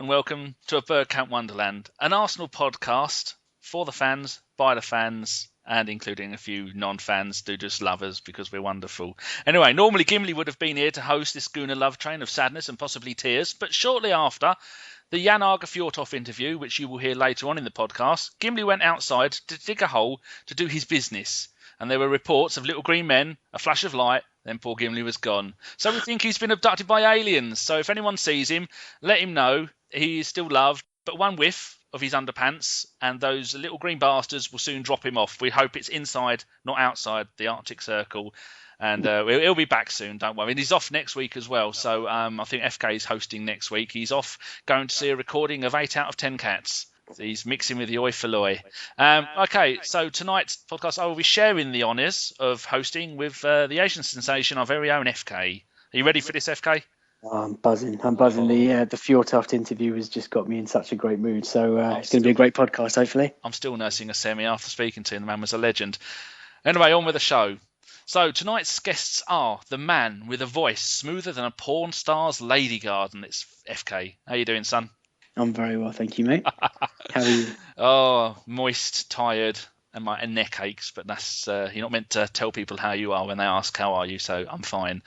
and welcome to a Bergkamp Wonderland, an Arsenal podcast for the fans, by the fans, and including a few non-fans who just love us because we're wonderful. Anyway, normally Gimli would have been here to host this Gooner love train of sadness and possibly tears, but shortly after the Jan Aage Fjortoft interview, which you will hear later on in the podcast, Gimli went outside to dig a hole to do his business. And there were reports of little green men, a flash of light, then poor Gimli was gone. So we think he's been abducted by aliens. So if anyone sees him, let him know he is still loved. But one whiff of his underpants and those little green bastards will soon drop him off. We hope it's inside, not outside the Arctic Circle. And he'll be back soon, don't worry. And he's off next week as well. So I think FK is hosting next week. He's off going to see a recording of 8 out of 10 Cats. He's mixing with the oi for loy. Okay, so tonight's podcast, I will be sharing the honours of hosting with the Asian sensation, our very own FK. Are you ready for this, FK? Oh, I'm buzzing. The Fjortoft interview has just got me in such a great mood. So it's going to be a great podcast, hopefully. I'm still nursing a semi after speaking to him. The man was a legend. Anyway, on with the show. So tonight's guests are the man with a voice smoother than a porn star's lady garden. It's FK. How you doing, son? I'm very well, thank you, mate. How are you? Oh, moist, tired, and my neck aches. But that's you're not meant to tell people how you are when they ask how are you. So I'm fine.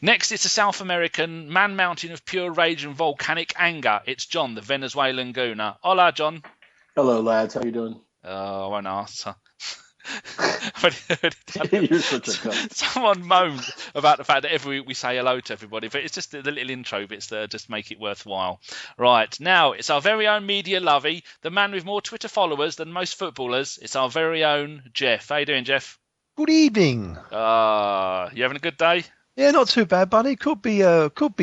Next, it's a South American man mountain of pure rage and volcanic anger. It's John, the Venezuelan gooner. Hola, John. Hello, lads. How you doing? Oh, I won't answer. You're such a cunt. Someone moaned about the fact that every week we say hello to everybody, but it's just the little intro bits that just make it worthwhile. Right, now it's our very own media lovey, the man with more Twitter followers than most footballers. It's our very own Jeff. How you doing, Jeff? Good evening. You having a good day? Yeah, not too bad, buddy. Could be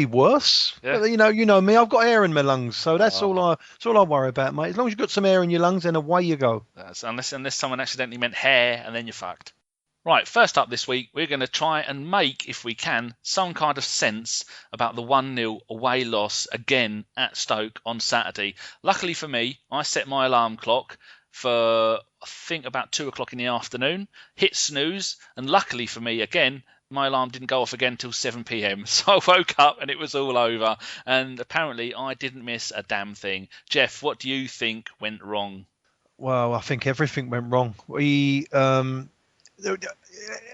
worse. Yeah. But, you know me. I've got air in my lungs, so that's all I worry about, mate. As long as you've got some air in your lungs, then away you go. Unless someone accidentally meant hair, and then you're fucked. Right, first up this week, we're going to try and make, if we can, some kind of sense about the 1-0 away loss again at Stoke on Saturday. Luckily for me, I set my alarm clock for, I think, about 2 o'clock in the afternoon, hit snooze, and luckily for me, again, my alarm didn't go off again till 7 p.m. So I woke up and it was all over. And apparently I didn't miss a damn thing. Jeff, what do you think went wrong? Well, I think everything went wrong.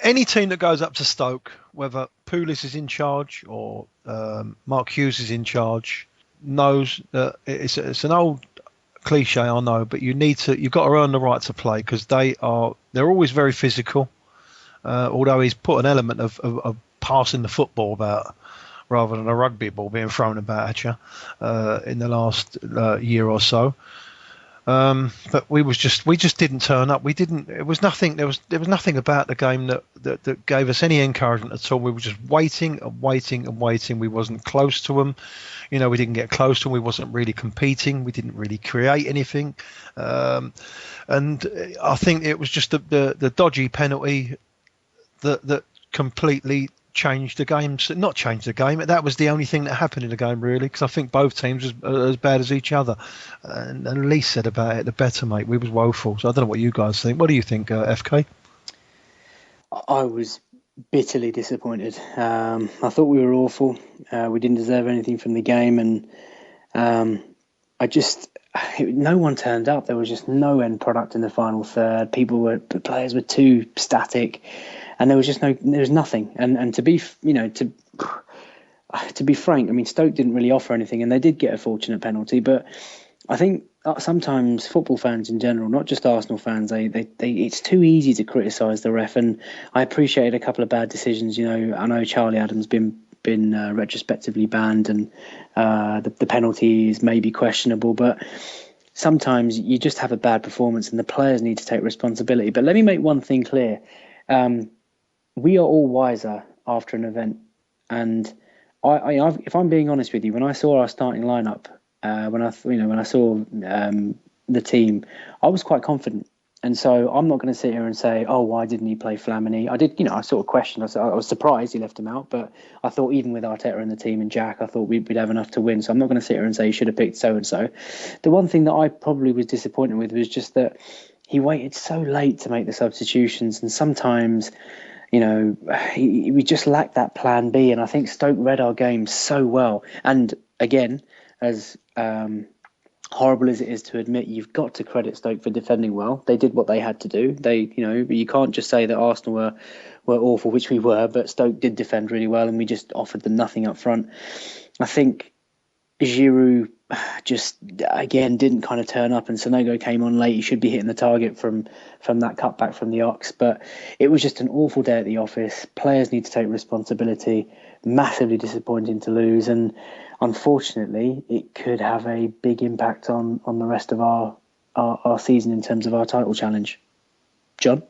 Any team that goes up to Stoke, whether Pulis is in charge or Mark Hughes is in charge, knows that it's an old cliche, I know, but you've got to earn the right to play because they're always very physical. Although he's put an element of passing the football about rather than a rugby ball being thrown about at you in the last year or so. But we just didn't turn up. There was nothing about the game that gave us any encouragement at all. We were just waiting and waiting and waiting. We wasn't close to them. We didn't get close to them. We wasn't really competing. We didn't really create anything. And I think it was just the dodgy penalty that completely changed the game. Not changed the game. That was the only thing that happened in the game, really, because I think both teams were as bad as each other. And the least said about it, the better, mate. We was woeful. So I don't know what you guys think. What do you think, FK? I was bitterly disappointed. I thought we were awful. We didn't deserve anything from the game. And no one turned up. There was just no end product in the final third. Players were too static. And there was nothing. And to be frank, I mean, Stoke didn't really offer anything, and they did get a fortunate penalty. But I think sometimes football fans in general, not just Arsenal fans, it's too easy to criticise the ref. And I appreciated a couple of bad decisions. I know Charlie Adams been retrospectively banned, and the penalty is maybe questionable, but sometimes you just have a bad performance, and the players need to take responsibility. But let me make one thing clear. We are all wiser after an event, and if I'm being honest with you, when I saw our starting lineup, when I saw the team, I was quite confident, and so I'm not going to sit here and say, oh, why didn't he play Flamini? I did, I sort of questioned. I was surprised he left him out, but I thought even with Arteta in the team and Jack, I thought we'd have enough to win. So I'm not going to sit here and say he should have picked so and so. The one thing that I probably was disappointed with was just that he waited so late to make the substitutions, and sometimes, we just lacked that plan B. And I think Stoke read our game so well. And again, as horrible as it is to admit, you've got to credit Stoke for defending well. They did what they had to do. But you can't just say that Arsenal were awful, which we were, but Stoke did defend really well, and we just offered them nothing up front. I think Giroud just, again, didn't kind of turn up, and Sonego came on late. He should be hitting the target from that cutback from the Ox, but it was just an awful day at the office. Players need to take responsibility. Massively disappointing to lose, and unfortunately, it could have a big impact on the rest of our season in terms of our title challenge. John?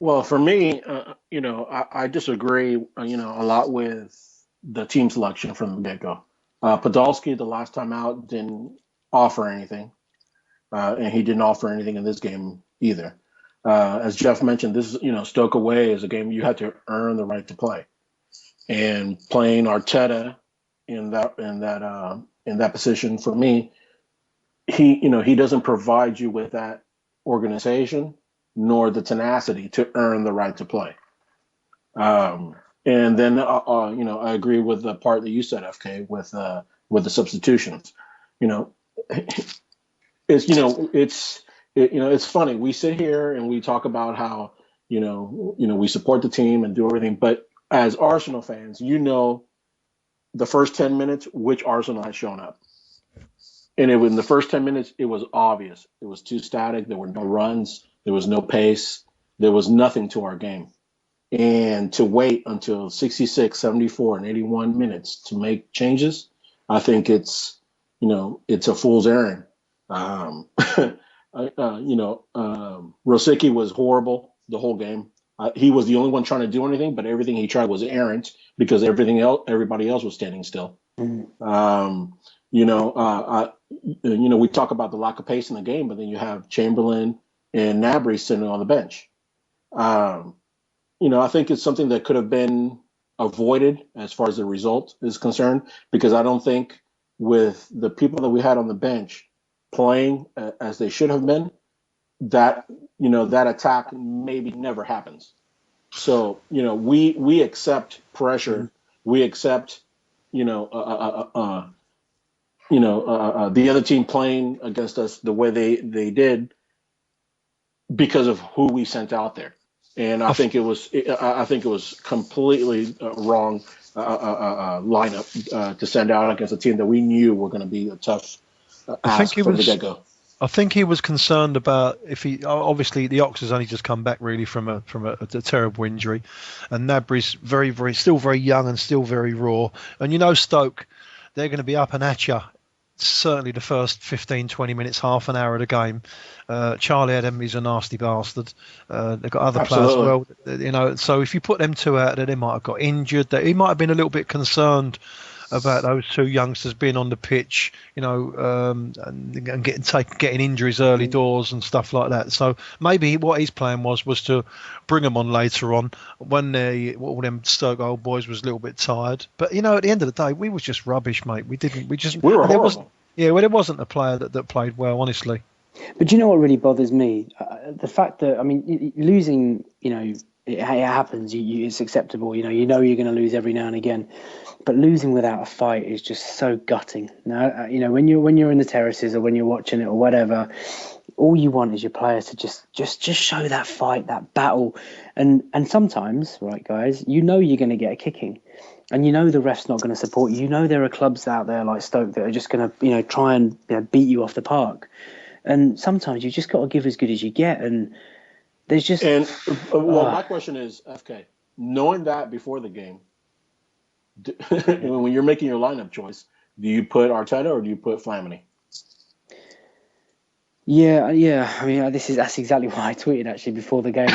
Well, for me, I disagree, a lot with the team selection from the get-go. Podolski, the last time out, didn't offer anything, and he didn't offer anything in this game either. As Jeff mentioned, this is, Stoke away is a game you had to earn the right to play, and playing Arteta in that position, for me, he doesn't provide you with that organization nor the tenacity to earn the right to play. And then, I agree with the part that you said, FK, with the substitutions. It's funny. We sit here and we talk about how, we support the team and do everything. But as Arsenal fans, the first 10 minutes, which Arsenal had shown up. And in the first 10 minutes, it was obvious. It was too static. There were no runs. There was no pace. There was nothing to our game. And to wait until 66, 74, and 81 minutes to make changes, I think it's a fool's errand. Rosicky was horrible the whole game. He was the only one trying to do anything, but everything he tried was errant because everybody else was standing still. We talk about the lack of pace in the game, but then you have Chamberlain and Gnabry sitting on the bench. I think it's something that could have been avoided as far as the result is concerned, because I don't think with the people that we had on the bench playing as they should have been, that attack maybe never happens. So, we accept pressure. We accept, the other team playing against us the way they did because of who we sent out there. And I think it was completely wrong lineup to send out against a team that we knew were going to be a tough ask from the get-go. I think he was concerned about obviously the Ox has only just come back really from a terrible injury, and Gnabry's still very young and still very raw. And Stoke, they're going to be up and at you. Certainly the first 15, 20 minutes, half an hour of the game. Charlie Adam is a nasty bastard. They've got other players as well. So if you put them two out there, they might have got injured. He might have been a little bit concerned about those two youngsters being on the pitch, and getting injuries early doors and stuff like that. So maybe what his plan was to bring them on later on when all them Stoke old boys was a little bit tired. But at the end of the day, we was just rubbish, mate. We were horrible. There wasn't a player that played well, honestly. But you know what really bothers me? The fact that, losing, it happens. It's acceptable. You're going to lose every now and again. But losing without a fight is just so gutting. Now, when you're in the terraces or when you're watching it or whatever, all you want is your players to just show that fight, that battle. And sometimes, right, guys, you're going to get a kicking. And the ref's not going to support you. There are clubs out there like Stoke that are just going to, try and beat you off the park. And sometimes you just got to give as good as you get. And there's just... my question is, FK, knowing that before the game, when you're making your lineup choice, do you put Arteta or do you put Flamini? Yeah. That's exactly what I tweeted actually before the game.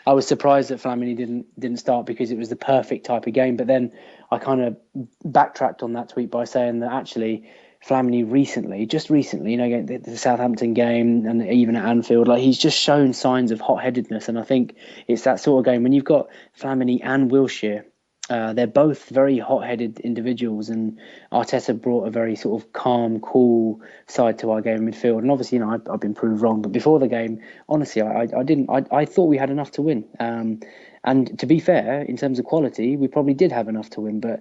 I was surprised that Flamini didn't start because it was the perfect type of game. But then I kind of backtracked on that tweet by saying that actually Flamini just recently, the Southampton game and even at Anfield, he's just shown signs of hot-headedness. And I think it's that sort of game when you've got Flamini and Wilshere. They're both very hot-headed individuals, and Arteta brought a very sort of calm, cool side to our game in midfield. And obviously, I've been proved wrong. But before the game, honestly, I thought we had enough to win. And to be fair, in terms of quality, we probably did have enough to win. But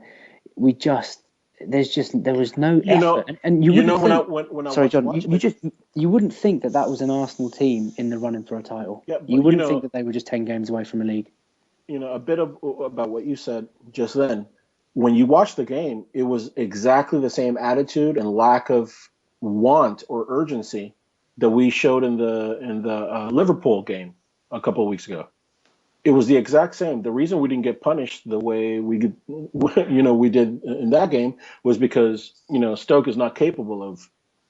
we just there was no effort. And you wouldn't think, when I sorry, John, watching you wouldn't think that was an Arsenal team in the running for a title. Yeah, but, you wouldn't think that they were just 10 games away from a league. A bit about what you said just then. When you watch the game, it was exactly the same attitude and lack of want or urgency that we showed in the Liverpool game a couple of weeks ago. It was the exact same. The reason we didn't get punished the way we did in that game was because Stoke is not capable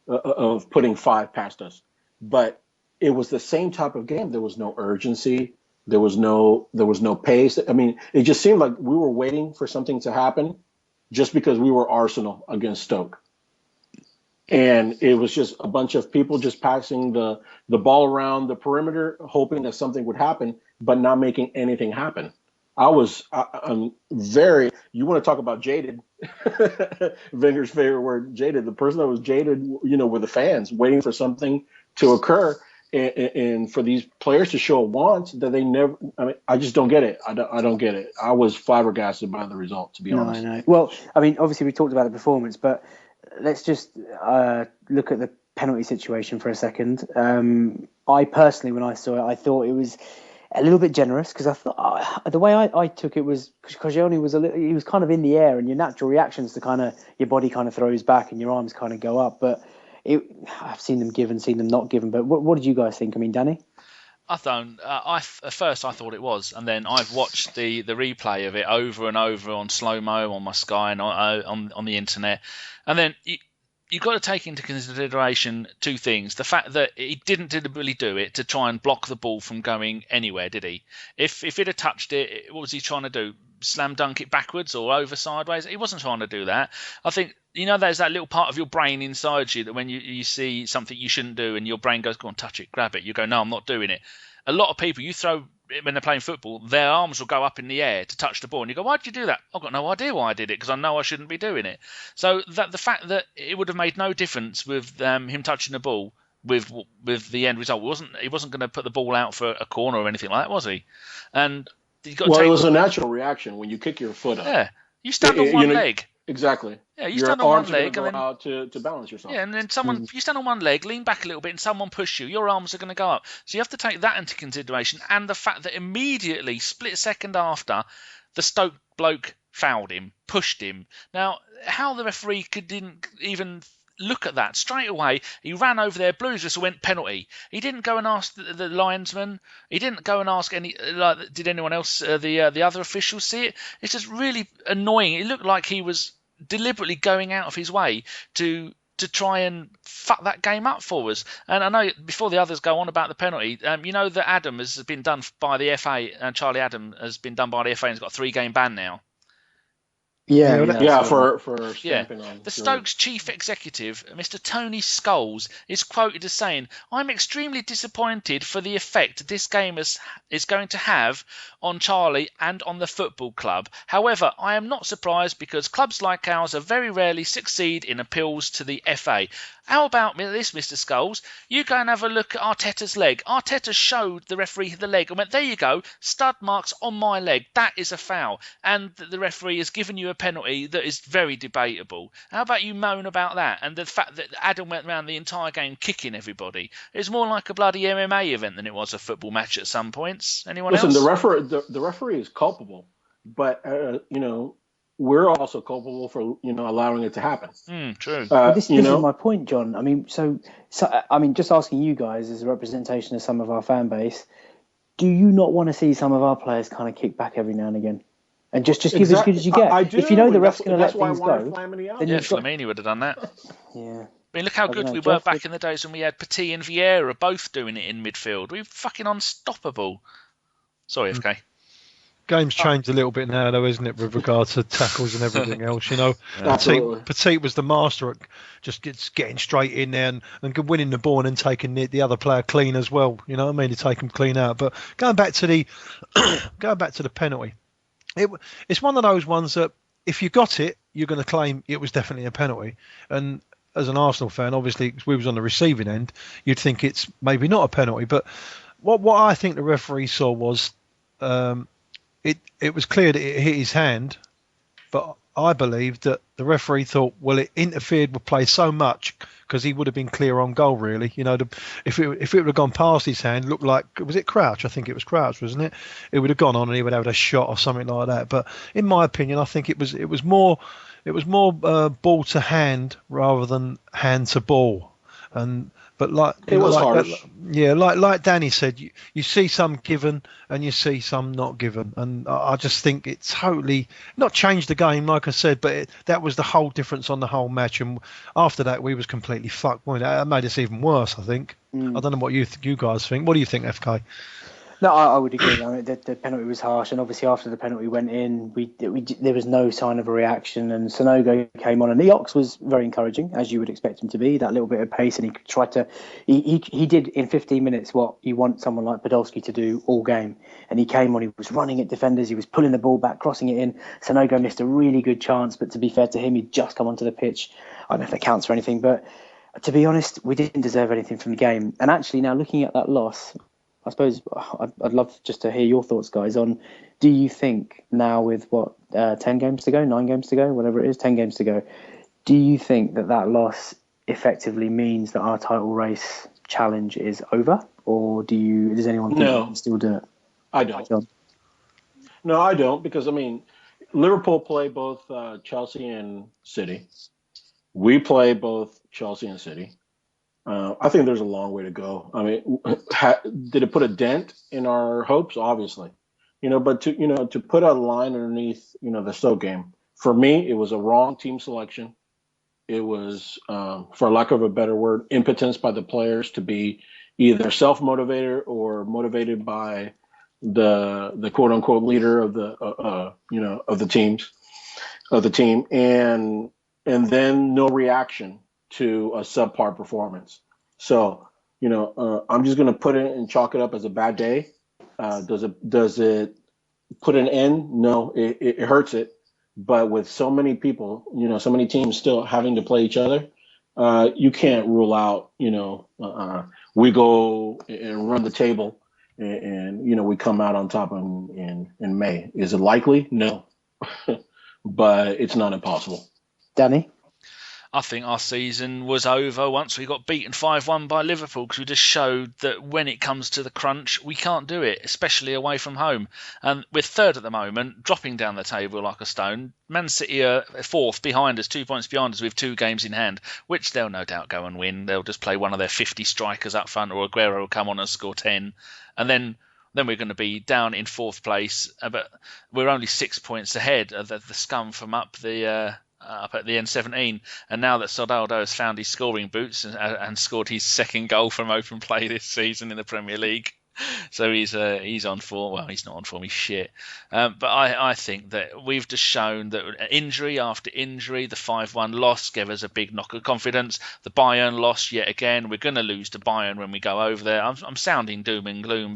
of putting 5 past us. But it was the same type of game. There was no urgency. There was no pace. I mean, it just seemed like we were waiting for something to happen just because we were Arsenal against Stoke. And it was just a bunch of people just passing the ball around the perimeter, hoping that something would happen, but not making anything happen. I'm very, you want to talk about jaded, Wenger's favorite word, jaded. The person that was jaded, were the fans waiting for something to occur. And for these players to show a want that they never, I just don't get it. I don't get it. I was flabbergasted by the result, to be honest. No. Well, obviously we talked about the performance, but let's just look at the penalty situation for a second. I personally, when I saw it, I thought it was a little bit generous because I thought the way I took it was because he was kind of in the air, and your natural reactions to your body kind of throws back and your arms kind of go up, but. I've seen them given, seen them not given, but what did you guys think? Danny? At first I thought it was, and then I've watched the replay of it over and over on slow-mo on my Sky and on the internet, and then you've got to take into consideration 2 things. The fact that he didn't deliberately do it to try and block the ball from going anywhere, did he? If he'd have touched it, what was he trying to do? Slam dunk it backwards or over sideways? He wasn't trying to do that. I think, there's that little part of your brain inside you that when you see something you shouldn't do and your brain goes, go on, touch it, grab it. You go, no, I'm not doing it. A lot of people, you throw, when they're playing football, their arms will go up in the air to touch the ball. And you go, why did you do that? I've got no idea why I did it because I know I shouldn't be doing it. So that the fact that it would have made no difference with him touching the ball with the end result. He wasn't going to put the ball out for a corner or anything like that, was he? And it was a natural reaction when you kick your foot up. Yeah, you stand on one leg. Exactly. Yeah, you stand on one leg and then out to balance yourself. Yeah, and then you stand on one leg, lean back a little bit, and someone push you. Your arms are going to go up. So you have to take that into consideration, and the fact that immediately, split second after, the Stoke bloke fouled him, pushed him. Now, how the referee didn't even look at that straight away? He ran over there, blew his whistle, went penalty. He didn't go and ask the linesman. He didn't go and ask did anyone else, the other officials see it? It's just really annoying. It looked like he was deliberately going out of his way to try and fuck that game up for us. And I know before the others go on about the penalty, that Adam has been done by the FA, and Charlie Adam has been done by the FA and has got a 3-game ban now. For stamping on. The Stokes chief executive, Mr. Tony Scholes, is quoted as saying, "I'm extremely disappointed for the effect this game is going to have on Charlie and on the football club. However, I am not surprised because clubs like ours are very rarely succeed in appeals to the FA." How about this, Mr. Scholes? You go and have a look at Arteta's leg. Arteta showed the referee the leg and went, there you go, stud marks on my leg. That is a foul. And the referee has given you a penalty that is very debatable. How about you moan about that? And the fact that Adam went around the entire game kicking everybody. It's more like a bloody MMA event than it was a football match at some points. Anyone else? Listen, the referee is culpable, but, we're also culpable for allowing it to happen. True. This is my point, John. So just asking you guys as a representation of some of our fan base, do you not want to see some of our players kind of kick back every now and again, and just give as good as you get? I do. If you know the ref's going to let things go, then Flamini would have done that. Yeah. I mean, look how good we were back in the days when we had Petit and Vieira both doing it in midfield. We were fucking unstoppable. Sorry, FK. Game's changed a little bit now, though, isn't it, with regards to tackles and everything else? Petit was the master at just getting straight in there and winning the ball and then taking the other player clean as well. You know what I mean? To take him clean out. But going back to the penalty, it's one of those ones that if you got it, you're going to claim it was definitely a penalty. And as an Arsenal fan, obviously, because we was on the receiving end, you'd think it's maybe not a penalty. But what I think the referee saw was. It was clear that it hit his hand, but I believe that the referee thought, well, it interfered with play so much because he would have been clear on goal, really. If it would have gone past his hand, looked like, was it Crouch? I think it was Crouch, wasn't it? It would have gone on and he would have had a shot or something like that. But in my opinion, I think it was more ball to hand rather than hand to ball. But it was harsh. Like Danny said, you see some given and you see some not given, and I just think it totally not changed the game, like I said, but that was the whole difference on the whole match. And after that, we was completely fucked. That made us even worse, I think. I don't know what you guys think. What do you think, FK? No, I would agree. I mean, the penalty was harsh, and obviously after the penalty went in, there was no sign of a reaction, and Sonogo came on, and the Ox was very encouraging, as you would expect him to be, that little bit of pace, and he did in 15 minutes what you want someone like Podolski to do all game, and he came on, he was running at defenders, he was pulling the ball back, crossing it in. Sonogo missed a really good chance, but to be fair to him, he'd just come onto the pitch. I don't know if that counts for anything, but to be honest, we didn't deserve anything from the game. And actually, now looking at that loss, I suppose I'd love just to hear your thoughts, guys, on do you think now with 10 games to go, 9 games to go, whatever it is, 10 games to go, do you think that loss effectively means that our title race challenge is over? Or does anyone think we can still do it? I don't. John? No, I don't, because, I mean, Liverpool play both Chelsea and City. We play both Chelsea and City. I think there's a long way to go. I mean, did it put a dent in our hopes? Obviously, but to put a line underneath, the Stoke game, for me, it was a wrong team selection. It was, for lack of a better word, impotence by the players to be either self-motivated or motivated by the quote unquote leader of the team, and then no reaction to a subpar performance. So, I'm just going to put it and chalk it up as a bad day. Does it put an end? No, it hurts it. But with so many people, so many teams still having to play each other, you can't rule out, we go and run the table and we come out on top in May. Is it likely? No, but it's not impossible. Danny? I think our season was over once we got beaten 5-1 by Liverpool, because we just showed that when it comes to the crunch, we can't do it, especially away from home. And we're third at the moment, dropping down the table like a stone. Man City are fourth behind us, 2 points behind us with 2 games in hand, which they'll no doubt go and win. They'll just play one of their 50 strikers up front, or Aguero will come on and score 10. And then we're going to be down in fourth place, but we're only 6 points ahead of the scum from up at the N17, and now that Soldado has found his scoring boots and scored his second goal from open play this season in the Premier League, so he's on form. Well, he's not on form, he's shit. But I think that we've just shown that injury after injury, the 5-1 loss gave us a big knock of confidence. The Bayern loss yet again. We're going to lose to Bayern when we go over there. I'm sounding doom and gloom,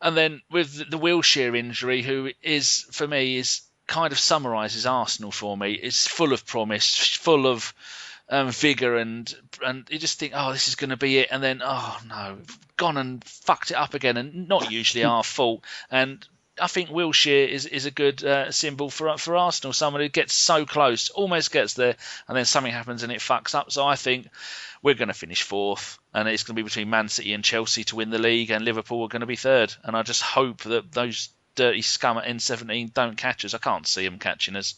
and then with the Wilshere injury, who is for me is kind of summarises Arsenal for me. It's full of promise, full of vigour, and you just think, oh, this is going to be it, and then, oh no, gone and fucked it up again, and not usually our fault. And I think Wilshere is a good symbol for Arsenal, someone who gets so close, almost gets there, and then something happens and it fucks up. So I think we're going to finish fourth, and it's going to be between Man City and Chelsea to win the league, and Liverpool are going to be third. And I just hope that those dirty scum at N17 don't catch us. I can't see them catching us,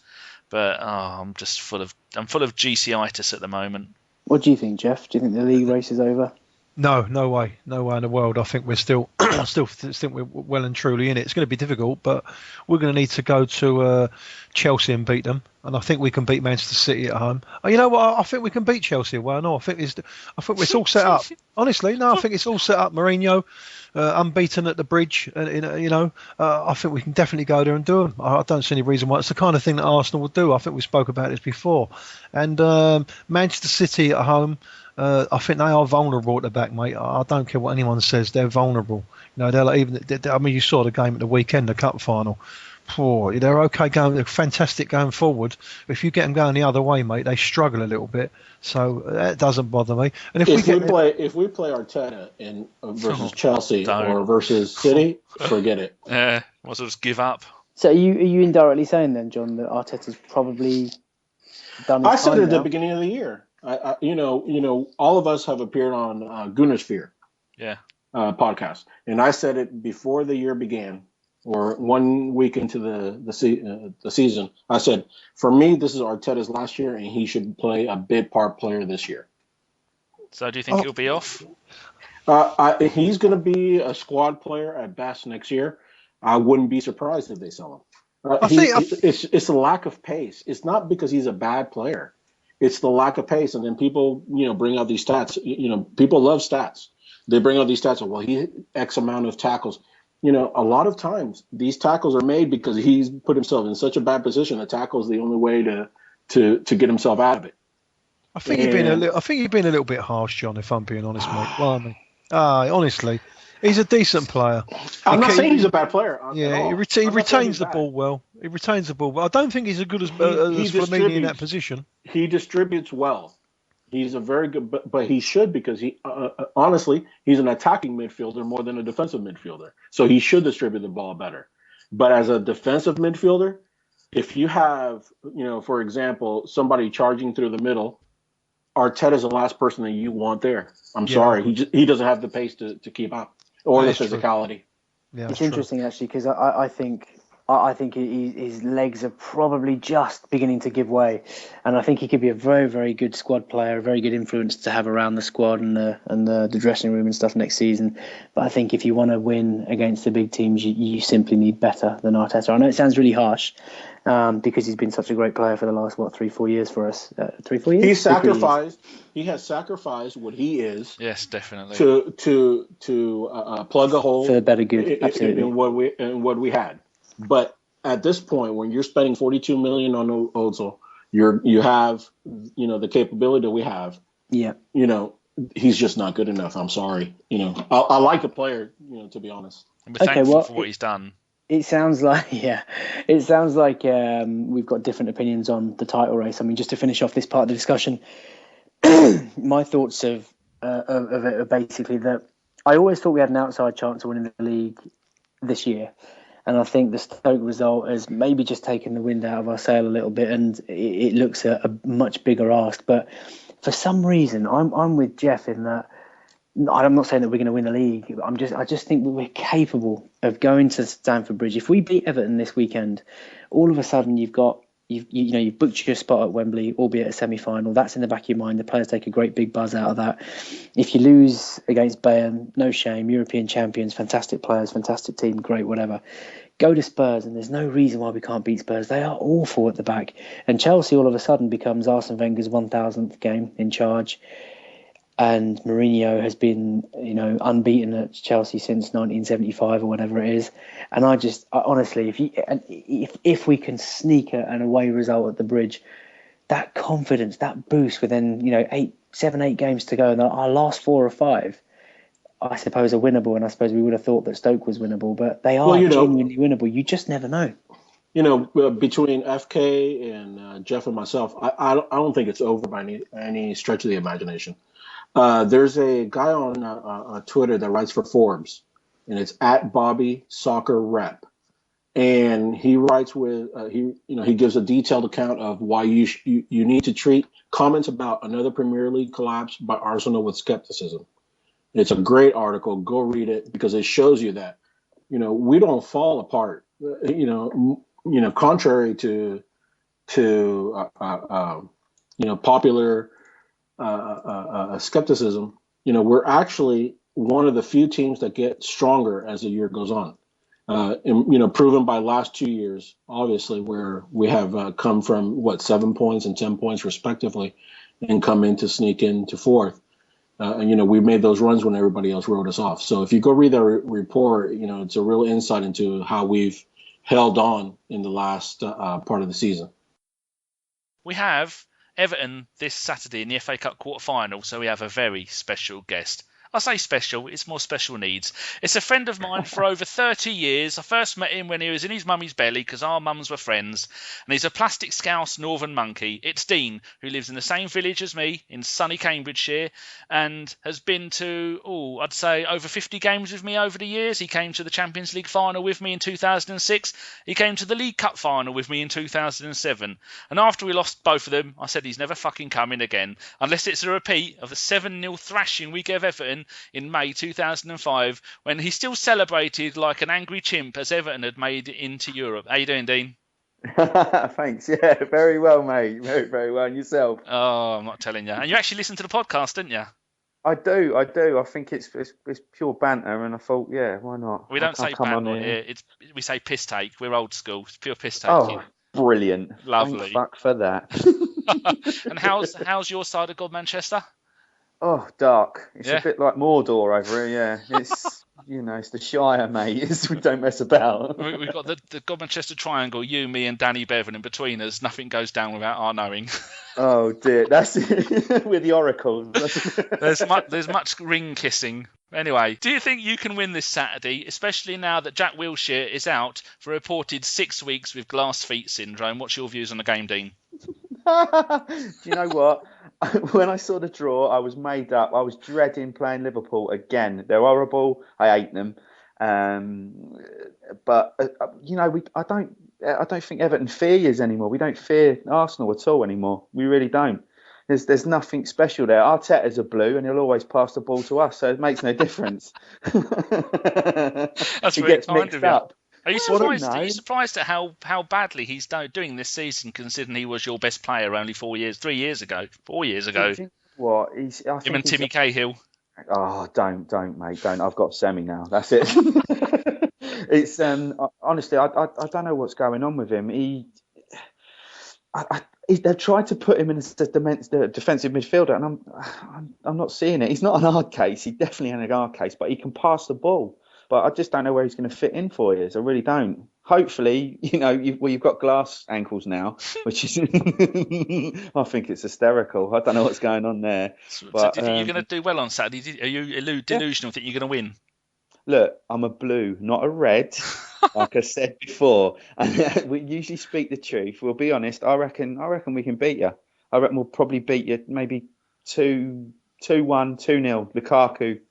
but I'm full of GC-itis at the moment. What do you think, Jeff? Do you think the league race is over? No way in the world. I think we're still think we're well and truly in it. It's going to be difficult, but we're going to need to go to Chelsea and beat them, and I think we can beat Manchester City at home. You know what? I think we can beat Chelsea. Well, no, I think it's all set up. Honestly, no, I think it's all set up. Mourinho, unbeaten at the Bridge, I think we can definitely go there and do them. I don't see any reason why. It's the kind of thing that Arsenal would do. I think we spoke about this before. And Manchester City at home, I think they are vulnerable at the back, mate. I don't care what anyone says; they're vulnerable. They're like you saw the game at the weekend, the cup final. They're okay going, they're fantastic going forward. But if you get them going the other way, mate, they struggle a little bit. So that doesn't bother me. And if we play Arteta versus Chelsea or versus City, forget it. We'll just give up. So are you indirectly saying then, John, that Arteta's probably done his I said time it at the now? beginning of the year. All of us have appeared on Gunnersphere podcast, and I said it before the year began, or 1 week into the season. I said, for me, this is Arteta's last year, and he should play a bit part player this year. So do you think he'll be off? He's going to be a squad player at best next year. I wouldn't be surprised if they sell him. It's a lack of pace. It's not because he's a bad player. It's the lack of pace. And then people, bring out these stats. People love stats. They bring out these stats of, well, he X amount of tackles. A lot of times these tackles are made because he's put himself in such a bad position. A tackle is the only way to get himself out of it. I think you've been a little bit harsh, John. If I'm being honest, mate. Blimey. Honestly, he's a decent player. I'm not saying he's a bad player. Yeah, he retains the ball well. He retains the ball, but I don't think he's as good as Flamini in that position. He distributes well. He's a very good, but he should, because he honestly, he's an attacking midfielder more than a defensive midfielder. So he should distribute the ball better. But as a defensive midfielder, if you have, for example, somebody charging through the middle, Arteta's the last person that you want there. I'm sorry, he doesn't have the pace to keep up, or the physicality. Yeah, it's interesting actually, because I think his legs are probably just beginning to give way, and I think he could be a very, very good squad player, a very good influence to have around the squad and the dressing room and stuff next season. But I think if you want to win against the big teams, you simply need better than Arteta. I know it sounds really harsh, because he's been such a great player for the last 3-4 years for us. 3-4 years. He has sacrificed what he is. Yes, definitely. To plug a hole for the better good. Absolutely. in what we had. But at this point, when you're spending $42 million on Ozil, you have the capability that we have. Yeah. He's just not good enough. I'm sorry. I like the player. To be honest. And we're thankful for what he's done. It sounds like we've got different opinions on the title race. I mean, just to finish off this part of the discussion, my thoughts of it are basically that I always thought we had an outside chance of winning the league this year. And I think the Stoke result has maybe just taken the wind out of our sail a little bit, and it looks a much bigger ask. But for some reason, I'm with Jeff in that. I'm not saying that we're going to win the league. I just think that we're capable of going to Stamford Bridge. If we beat Everton this weekend, all of a sudden you've booked your spot at Wembley, albeit a semi-final. That's in the back of your mind. The players take a great big buzz out of that. If you lose against Bayern, no shame. European champions, fantastic players, fantastic team, great, whatever. Go to Spurs, and there's no reason why we can't beat Spurs. They are awful at the back. And Chelsea all of a sudden becomes Arsene Wenger's 1,000th game in charge. And Mourinho has been, unbeaten at Chelsea since 1975 or whatever it is. And I honestly, if we can sneak an away result at the Bridge, that confidence, that boost within 7-8 games to go, and our last 4 or 5, I suppose, are winnable. And I suppose we would have thought that Stoke was winnable, but they are genuinely winnable. You just never know. Between FK and Jeff and myself, I don't think it's over by any stretch of the imagination. There's a guy on Twitter that writes for Forbes, and it's @BobbySoccerRep, and he writes with he gives a detailed account of why you need to treat comments about another Premier League collapse by Arsenal with skepticism. It's a great article. Go read it, because it shows you that we don't fall apart. Contrary to popular skepticism, we're actually one of the few teams that get stronger as the year goes on. Proven by last 2 years, obviously, where we have come from 7 points and 10 points respectively, and come in to sneak into fourth. We made those runs when everybody else wrote us off. So if you go read that report, it's a real insight into how we've held on in the last part of the season. We have Everton this Saturday in the FA Cup quarter-final, so we have a very special guest. I say special, it's more special needs. It's a friend of mine for over 30 years. I first met him when he was in his mummy's belly because our mums were friends. And he's a plastic scouse northern monkey. It's Dean, who lives in the same village as me in sunny Cambridgeshire and has been to, I'd say over 50 games with me over the years. He came to the Champions League final with me in 2006. He came to the League Cup final with me in 2007. And after we lost both of them, I said he's never fucking coming again, unless it's a repeat of the 7-0 thrashing we gave Everton in May 2005, when he still celebrated like an angry chimp as Everton had made it into Europe. How you doing, Dean? Thanks. Yeah, very well, mate. Very, very well. And yourself? Oh, I'm not telling you. And you actually listened to the podcast, didn't you? I do. I think it's pure banter, and I thought, yeah, why not? We don't say banter here. We say piss take. We're old school. It's pure piss take. Oh, brilliant. Lovely. Thank fuck for that. And how's your side of God, Manchester? Oh, dark. It's a bit like Mordor over here, yeah. It's, it's the Shire, mate. We don't mess about. We've got the God Manchester triangle, you, me and Danny Bevan, in between us. Nothing goes down without our knowing. Oh, dear. That's it. We're the oracles. There's much ring kissing. Anyway, do you think you can win this Saturday, especially now that Jack Wilshere is out for reported 6 weeks with glass feet syndrome? What's your views on the game, Dean? Do you know what? When I saw the draw, I was made up. I was dreading playing Liverpool again. They're horrible. I hate them. But I don't think Everton fear yous anymore. We don't fear Arsenal at all anymore. We really don't. There's nothing special there. Arteta's a blue, and he'll always pass the ball to us, so it makes no difference. That's he really gets kind mixed of you. up. Are you surprised? Are you surprised at how badly he's doing this season, considering he was your best player only 4 years ago? What? Him and Timmy Cahill. Oh, don't, mate, don't. I've got Semi now. That's it. It's honestly, I don't know what's going on with him. They've tried to put him in as the defensive midfielder, and I'm not seeing it. He's not an hard case. He definitely ain't a hard case, but he can pass the ball. But I just don't know where he's going to fit in for you. I really don't. Hopefully, you've got glass ankles now, which is, I think it's hysterical. I don't know what's going on there. But, do you think you're going to do well on Saturday? Are you delusional that you're going to win? Look, I'm a blue, not a red, like I said before. And we usually speak the truth. We'll be honest. I reckon we can beat you. I reckon we'll probably beat you maybe 2-1, 2-0, Lukaku.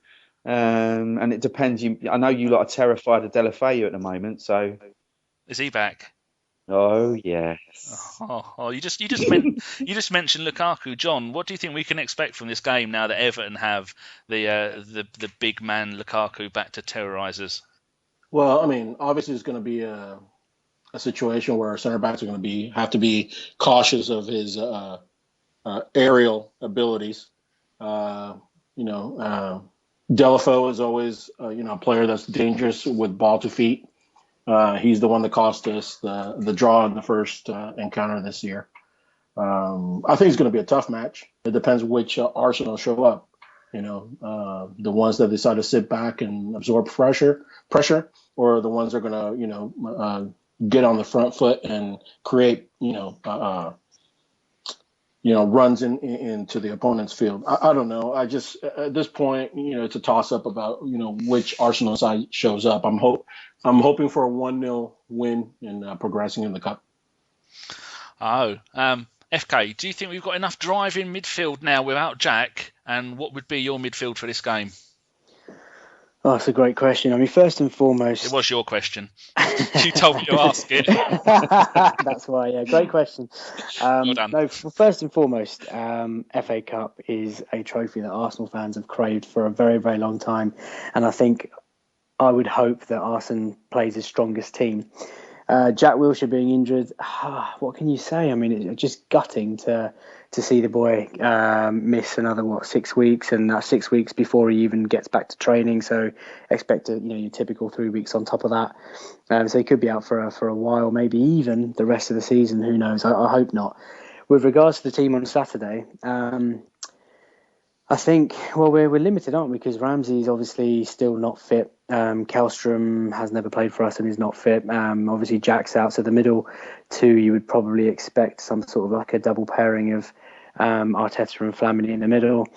And it depends. I know you lot are terrified of Deulofeu at the moment. So is he back? Oh yes. You just mentioned Lukaku, John. What do you think we can expect from this game now that Everton have the big man Lukaku back to terrorise us? Well, I mean, obviously it's going to be a situation where centre backs are going to have to be cautious of his aerial abilities. Deulofeu is always a player that's dangerous with ball to feet. He's the one that cost us the draw in the first encounter this year. I think it's going to be a tough match. It depends which Arsenal show up. The ones that decide to sit back and absorb pressure, or the ones that are going to get on the front foot and create runs into the opponent's field. I don't know. I just at this point, it's a toss up about which Arsenal side shows up. I'm hoping for a 1-0 win and progressing in the cup. FK, do you think we've got enough drive in midfield now without Jack? And what would be your midfield for this game? Oh, that's a great question. I mean, first and foremost... It was your question. You told me to ask it. That's why, yeah. Great question. Well done. No, first and foremost, FA Cup is a trophy that Arsenal fans have craved for a very, very long time. And I would hope that Arsenal plays his strongest team. Jack Wilshere being injured, what can you say? I mean, it's just gutting to see the boy miss another 6 weeks, and that's 6 weeks before he even gets back to training. So expect your typical 3 weeks on top of that. So he could be out for a while, maybe even the rest of the season. Who knows? I hope not. With regards to the team on Saturday, I think, we're limited, aren't we? Because Ramseys obviously still not fit. Kallstrom has never played for us and is not fit. Obviously Jack's out. So the middle two, you would probably expect some sort of like a double pairing of Arteta and Flamini in the middle,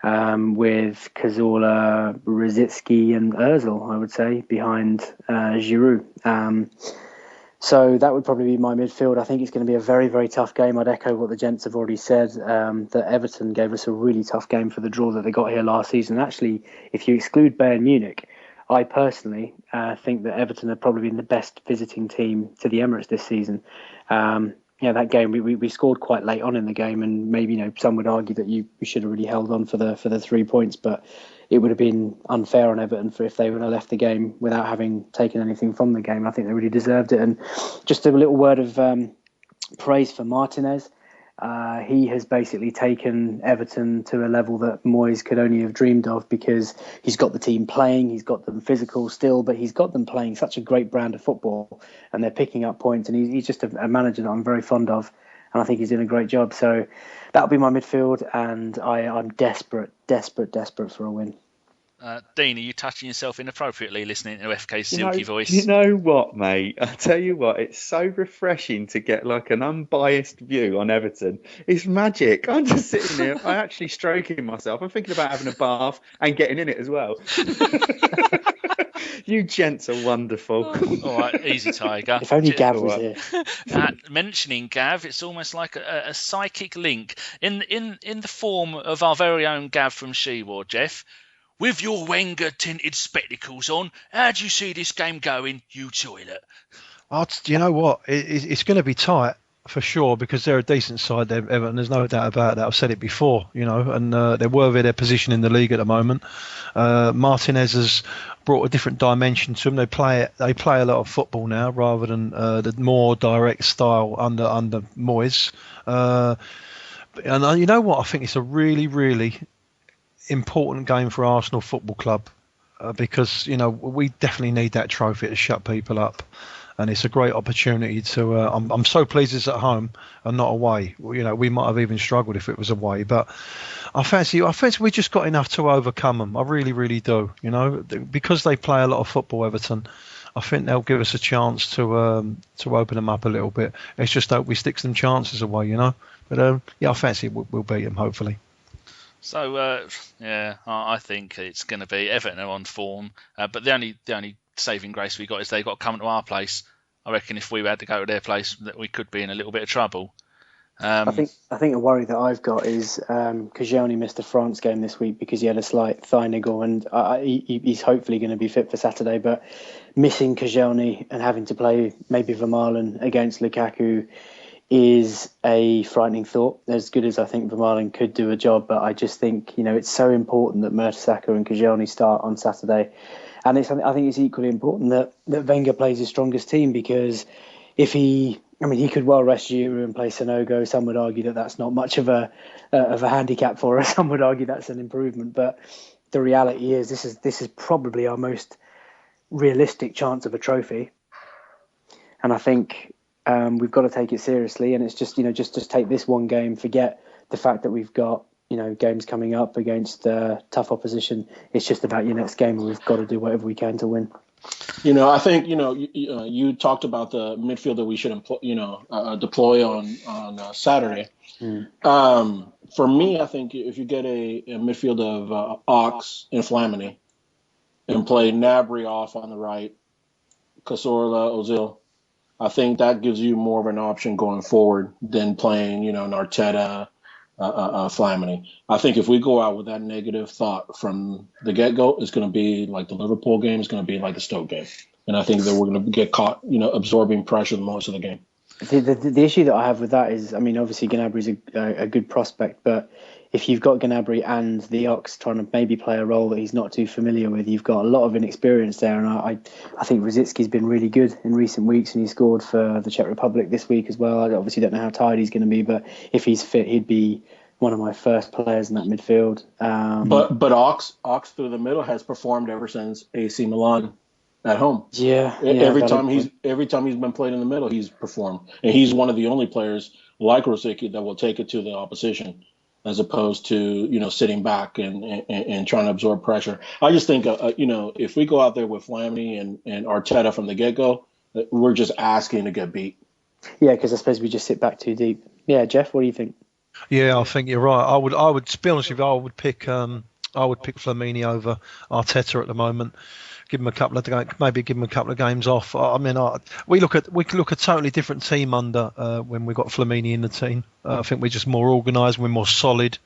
with Cazorla, Rosickys and Ozil, I would say, behind Giroud. So that would probably be my midfield. I think it's going to be a very, very tough game. I'd echo what the gents have already said, that Everton gave us a really tough game for the draw that they got here last season. Actually, if you exclude Bayern Munich, I personally think that Everton have probably been the best visiting team to the Emirates this season. That game, we scored quite late on in the game, and maybe some would argue that we should have really held on for the 3 points, but it would have been unfair on Everton if they would have left the game without having taken anything from the game. I think they really deserved it. And just a little word of praise for Martinez. He has basically taken Everton to a level that Moyes could only have dreamed of, because he's got the team playing, he's got them physical still, but he's got them playing such a great brand of football, and they're picking up points, and he's just a manager that I'm very fond of, and I think he's doing a great job. So that'll be my midfield, and I'm desperate for a win. Dean, are you touching yourself inappropriately listening to FK's silky voice? You know what, mate? I tell you what, it's so refreshing to get like an unbiased view on Everton. It's magic. I'm just sitting here, I'm actually stroking myself. I'm thinking about having a bath and getting in it as well. You gents are wonderful. All right, easy, Tiger. If only Gav was here. Mentioning Gav, it's almost like a psychic link in the form of our very own Gav from Sheward, Jeff. With your Wenger tinted spectacles on, how do you see this game going, you toilet? You know what? It's going to be tight for sure, because they're a decent side, Everton. There's no doubt about that. I've said it before, and they're worthy of their position in the league at the moment. Martinez has brought a different dimension to them. They play a lot of football now rather than the more direct style under Moyes. And you know what? I think it's a really, really important game for Arsenal Football Club, because we definitely need that trophy to shut people up, and it's a great opportunity to I'm so pleased it's at home and not away. We might have even struggled if it was away, but I fancy we just got enough to overcome them. I really, really do. Because they play a lot of football, Everton, I think they'll give us a chance to open them up a little bit. It's just that we stick some chances away, but I fancy we'll beat them, hopefully. So, I think it's going to be Everton are on form. But the only saving grace we got is they've got to come to our place. I reckon if we had to go to their place, that we could be in a little bit of trouble. I think a worry that I've got is Koscielny missed the France game this week because he had a slight thigh niggle, and he's hopefully going to be fit for Saturday. But missing Koscielny and having to play maybe Vermaelen against Lukaku is a frightening thought. As good as I think Vermaelen could do a job, but I just think it's so important that Mertesacker and Koscielny start on Saturday, and I think it's equally important that Wenger plays his strongest team, because if he could well rest Giroud and play Sanogo. Some would argue that that's not much of a handicap for us. Some would argue that's an improvement, but the reality is this is probably our most realistic chance of a trophy, and I think we've got to take it seriously, and it's just just take this one game, forget the fact that we've got games coming up against tough opposition. It's just about your next game, and we've got to do whatever we can to win. I think you talked about the midfield that we should deploy on Saturday. For me, I think if you get a midfield of Ox and Flamini and play Gnabry off on the right, Cazorla, Ozil, I think that gives you more of an option going forward than playing, an Arteta, Flamini. I think if we go out with that negative thought from the get-go, it's going to be like the Liverpool game. It's going to be like the Stoke game. And I think that we're going to get caught, absorbing pressure most of the game. The issue that I have with that is, obviously Gnabry's a good prospect, but if you've got Gnabry and the Ox trying to maybe play a role that he's not too familiar with, you've got a lot of inexperience there. And I think Rosicky's been really good in recent weeks, and he scored for the Czech Republic this week as well. I obviously don't know how tired he's going to be, but if he's fit, he'd be one of my first players in that midfield. But Ox through the middle has performed ever since AC Milan at home. Every time he's been played in the middle, he's performed, and he's one of the only players like Rosicky that will take it to the opposition, as opposed to sitting back and trying to absorb pressure. I just think if we go out there with Flamini and Arteta from the get-go, we're just asking to get beat. Yeah, because I suppose we just sit back too deep. Yeah, Jeff, what do you think? Yeah, I think you're right. I would to be honest with you, I would pick Flamini over Arteta at the moment. Give him a couple of games off. I mean, we look at a totally different team under when we got Flamini in the team. I think we're just more organised, we're more solid.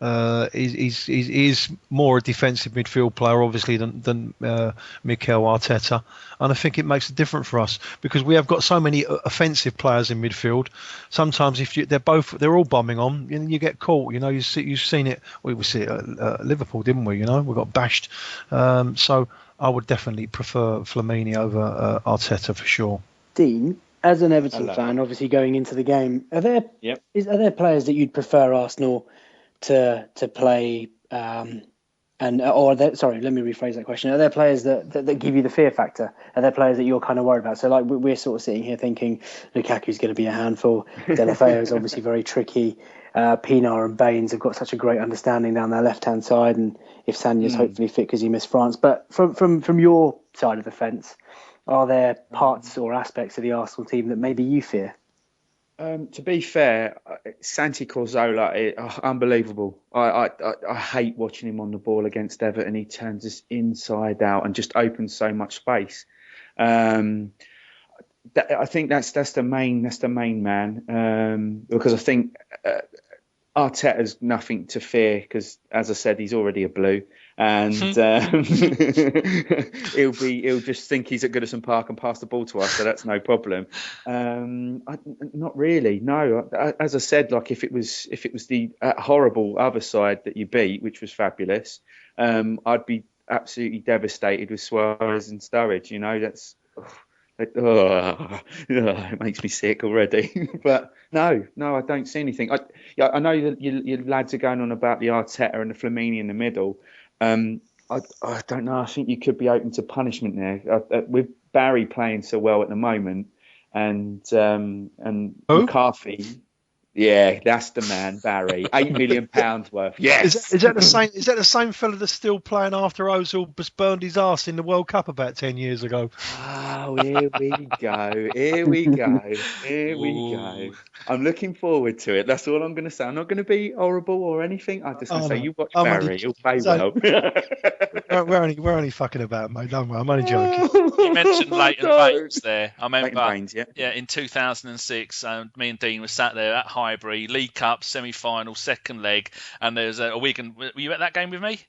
He's more a defensive midfield player, obviously, than Mikel Arteta, and I think it makes a difference for us because we have got so many offensive players in midfield. Sometimes if they're all bombing on, you get caught. You've seen it. We see it at Liverpool, didn't we? We got bashed. So I would definitely prefer Flamini over Arteta for sure. Dean, as an Everton fan, obviously going into the game, are there players that you'd prefer Arsenal to play? Let me rephrase that question. Are there players that give you the fear factor? Are there players that you're kind of worried about? So like we're sort of sitting here thinking Lukaku's going to be a handful. Delafeu is obviously very tricky. Pienaar and Baines have got such a great understanding down their left-hand side, and if Sanya's hopefully fit because he missed France. But from your side of the fence, are there parts or aspects of the Arsenal team that maybe you fear? To be fair, Santi Cazorla, unbelievable. I hate watching him on the ball against Everton. He turns us inside out and just opens so much space. I think that's the main man, because I think Arteta's nothing to fear because, as I said, he's already a blue, and he'll just think he's at Goodison Park and pass the ball to us, so that's no problem. Not really, no. As I said, like if it was the horrible other side that you beat, which was fabulous, I'd be absolutely devastated with Suarez and Sturridge. That's. It makes me sick already. But no, I don't see anything. I know that your lads are going on about the Arteta and the Flamini in the middle. I don't know. I think you could be open to punishment there with Barry playing so well at the moment, and McCarthy. Yeah, that's the man, Barry. £8 million worth. Yes. Is that the same fella that's still playing after Ozil burned his arse in the World Cup about 10 years ago? Oh, here we go. I'm looking forward to it. That's all I'm going to say. I'm not going to be horrible or anything. I'm just going to say you watch Barry. He'll play well. We're only fucking about, mate. Don't worry. I'm only joking. You mentioned Leighton Baines there. I remember, Baines, in 2006, me and Dean were sat there at Highbury, League Cup semi-final, second leg, and there's a Wigan. Were you at that game with me?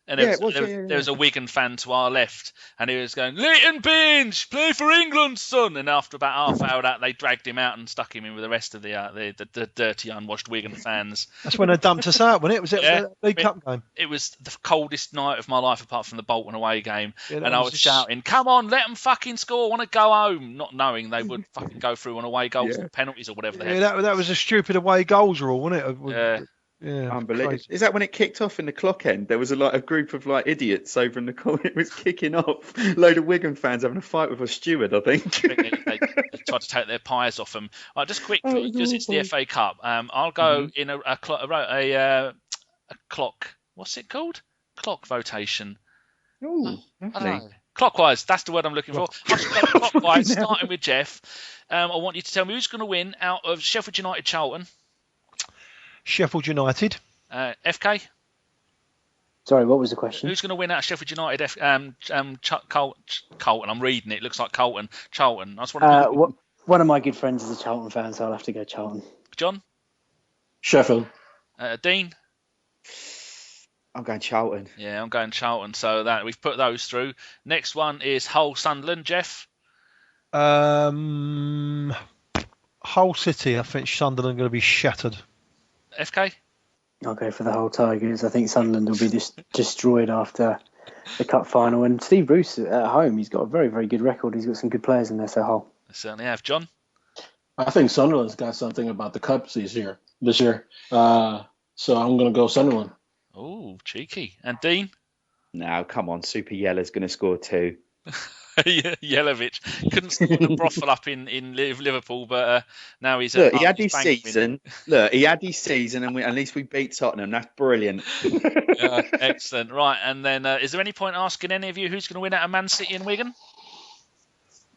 And there was a Wigan fan to our left, and he was going, Leighton Baines, play for England, son. And after about half hour, they dragged him out and stuck him in with the rest of the dirty, unwashed Wigan fans. That's when they dumped us out, wasn't it? Was it the League Cup game? It was the coldest night of my life, apart from the Bolton away game. And I was shouting, come on, let them fucking score, I want to go home, not knowing they would fucking go through on away goals or penalties or whatever the heck. Yeah, that was a stupid away goals rule, wasn't it? Yeah. Unbelievable. Crazy. Is that when it kicked off in the clock end? There was a group of idiots over in the corner. It was kicking off. A load of Wigan fans having a fight with a steward, I think. They tried to take their pies off them. Just quickly, because it's the FA Cup, I'll go in a clock. What's it called? Clock votation. Oh, lovely. Clockwise, that's the word I'm looking for. I'll just go clockwise, starting with Jeff. I want you to tell me who's going to win out of Sheffield United Charlton. Sheffield United. FK? Sorry, what was the question? Who's going to win out of Sheffield United? Colton. I'm reading it. It looks like Colton. Charlton. That's what one of my good friends is a Charlton fan, so I'll have to go Charlton. John? Sheffield. Dean? I'm going Charlton. Yeah, I'm going Charlton. So that we've put those through. Next one is Hull Sunderland. Jeff? Hull City. I think Sunderland are going to be shattered. FK? I'll go for the Hull Tigers. I think Sunderland will be destroyed after the Cup final. And Steve Bruce at home, he's got a very, very good record. He's got some good players in there, so Hull. I certainly have. John? I think Sunderland's got something about the Cup this year. So I'm going to go Sunderland. Oh, cheeky. And Dean? No, come on. Super Yella's going to score 2. Yelovich couldn't score the brothel up in Liverpool, but now he's he had his season. Look, he had his season, and at least we beat Tottenham. That's brilliant. Excellent. Right, and then is there any point asking any of you who's going to win out of Man City and Wigan?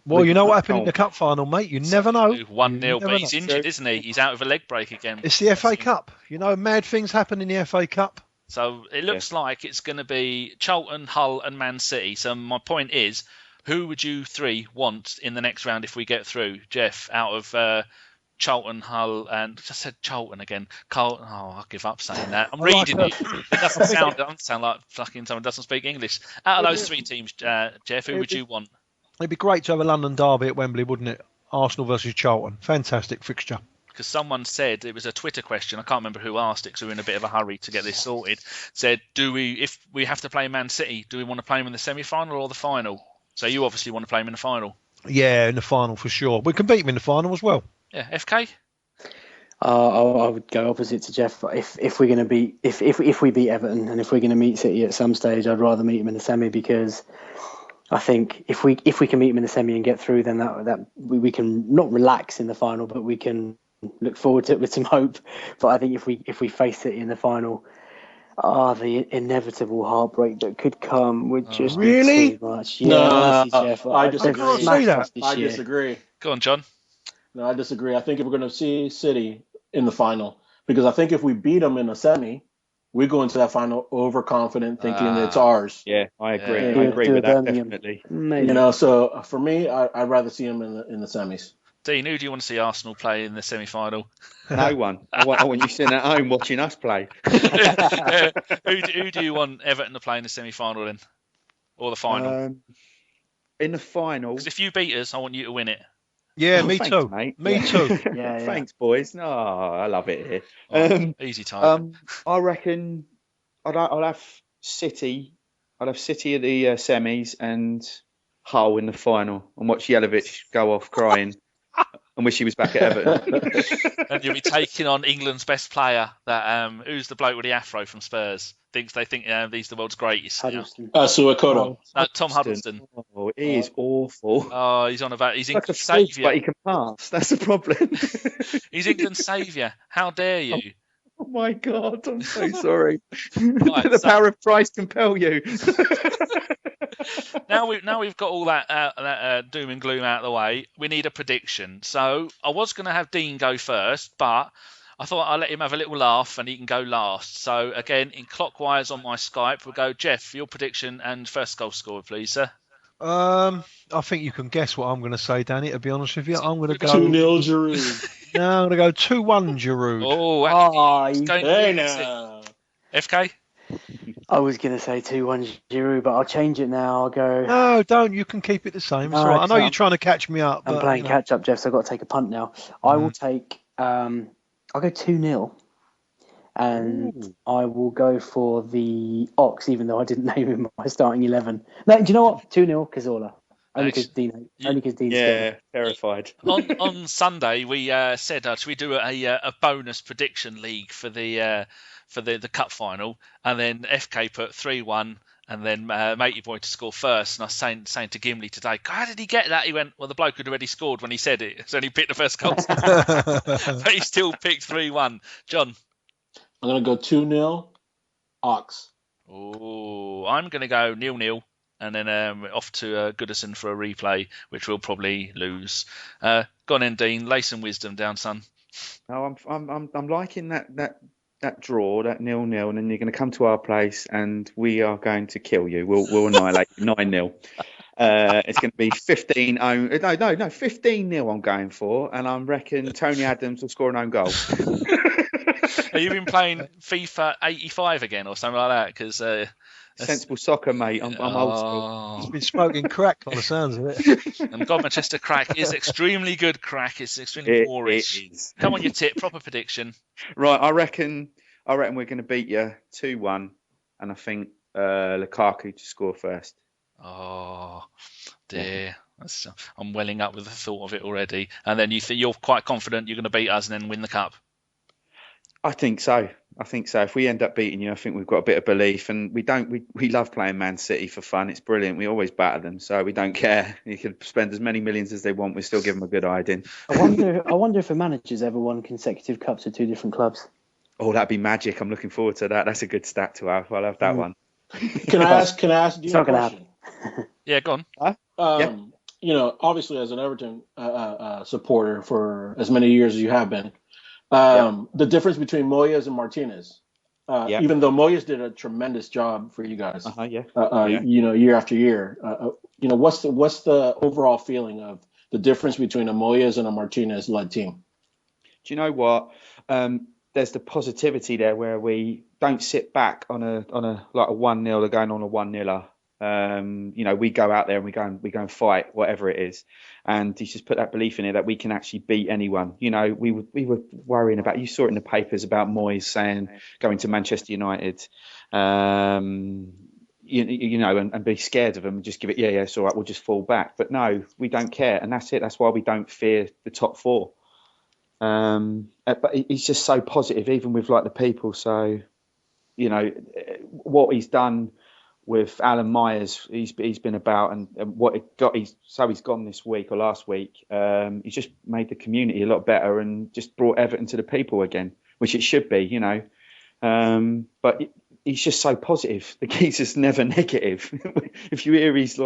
Well, you know what happened in the cup final, mate? You never know. 1-0, but he's injured, isn't he? He's out with a leg break again. It's the FA Cup. You know, mad things happen in the FA Cup. So it looks like it's going to be Charlton, Hull and Man City. So my point is, who would you three want in the next round if we get through? Jeff, out of Charlton, Hull, and just said Charlton again. Carlton. Oh, I'll give up saying that. I'm reading it. It doesn't sound like fucking someone doesn't speak English. Out of those three teams, Jeff, who would you want? It'd be great to have a London derby at Wembley, wouldn't it? Arsenal versus Charlton. Fantastic fixture. Because someone said, it was a Twitter question, I can't remember who asked it because we were in a bit of a hurry to get this sorted, said, if we have to play Man City, do we want to play them in the semi-final or the final? So you obviously want to play them in the final. Yeah, in the final for sure. We can beat them in the final as well. Yeah, FK? I would go opposite to Jeff. If we're going to beat, if we beat Everton and if we're going to meet City at some stage, I'd rather meet them in the semi, because I think if we can meet them in the semi and get through, then that we can not relax in the final, but we can look forward to it with some hope. But I think if we face City in the final, the inevitable heartbreak that could come would just really be too much. No, honestly, Jeff, I disagree. can't say that. I disagree. Go on, John. No, I disagree. I think if we're going to see City in the final, because I think if we beat them in the semi, we go into that final overconfident, thinking it's ours. Yeah, I agree. Yeah. I agree with that, Birmingham. definitely. Maybe. So for me, I'd rather see them in the semis. Dean, who do you want to see Arsenal play in the semi-final? No one. I want you sitting at home watching us play. Who do you want Everton to play in the semi-final then? Or the final? In the final. Because if you beat us, I want you to win it. Yeah, me Thanks, too. mate. Me too. Yeah. Thanks, boys. No, I love it here. Easy time. I reckon I'll have City. I'll have City at the semis and Hull in the final, and watch Jelic go off crying and wish he was back at Everton. And you'll be taking on England's best player. That who's the bloke with the afro from Spurs? They think he's the world's greatest. Huddleston. Suakoto. Tom Huddleston. Oh, he is awful. Oh, he's on about. He's Like a England's fool, saviour. but he can pass. That's the problem. He's England's saviour. How dare you? Oh my God, I'm so sorry. Right, The power of Christ compel you. Now we've got all that doom and gloom out of the way. We need a prediction. So I was going to have Dean go first, but I thought I'd let him have a little laugh and he can go last. So again, in clockwise on my Skype, we'll go Jeff, your prediction and first goal scorer, please, sir. I think you can guess what I'm going to say, Danny. To be honest with you, I'm going to go 2-0 Giroud. No, I'm going to go 2-1 Giroud. Hey now. FK. I was going to say 2-1 Giroud, but I'll change it now. I'll go. No, don't. You can keep it the same. It's all right. I know you're trying to catch me up. I'm playing catch up, Jeff, so I've got to take a punt now. I will take. I'll go 2-0. And I will go for the Ox, even though I didn't name him my starting 11. No, do you know what? 2-0 Cazorla. Only because Dean's Yeah, terrified. On Sunday, we said, should we do a bonus prediction league for the cup final? And then FK put 3-1, and then Matey Boy to score first. And I was saying to Gimli today, how did he get that? He went, well, the bloke had already scored when he said it. So he picked the first goal. But he still picked 3-1. John? I'm going to go 2-0 Ox. Oh, I'm going to go 0-0. And then off to Goodison for a replay, which we'll probably lose. Go on in, Dean. Lay some wisdom down, son. No, I'm liking that draw, that 0-0, and then you're going to come to our place and we are going to kill you. We'll annihilate you 9-0. It's going to be 15-0. No, 15-0 I'm going for, and I reckon Tony Adams will score an own goal. Have you been playing FIFA 85 again or something like that? Because sensible soccer, mate. I'm old school. He's been smoking crack by the sounds of it. And God Manchester crack is extremely good crack. It's extremely boorish. It is. Come on, your tip. Proper prediction. Right, I reckon we're going to beat you 2-1, and I think Lukaku to score first. Oh dear. I'm welling up with the thought of it already. And then you're quite confident you're going to beat us and then win the cup. I think so. If we end up beating you, I think we've got a bit of belief, and we love playing Man City for fun. It's brilliant. We always batter them, so we don't care. You can spend as many millions as they want. We still give them a good hiding. I wonder if a manager's ever won consecutive cups at two different clubs. Oh, that'd be magic. I'm looking forward to that. That's a good stat to have. I'll have that one. Can I ask you a question? Yeah, go on. Yeah. obviously as an Everton supporter for as many years as you have been, the difference between Moyes and Martinez, even though Moyes did a tremendous job for you guys, year after year, what's the overall feeling of the difference between a Moyes and a Martinez-led team? Do you know what? There's the positivity there where we don't sit back on a like a 1-0 or going on a 1-0. We go out there and we go and fight whatever it is, and he's just put that belief in it that we can actually beat anyone. We were worrying about, you saw it in the papers about Moyes saying going to Manchester United, and be scared of them and just give it, it's all right, we'll just fall back. But no, we don't care, and that's it. That's why we don't fear the top four. But he's just so positive, even with like the people. So, what he's done with Alan Myers, he's been about, and what it got. He's gone this week or last week. He's just made the community a lot better and just brought Everton to the people again, which it should be, But he's just so positive. The geezer's never negative. If you hear his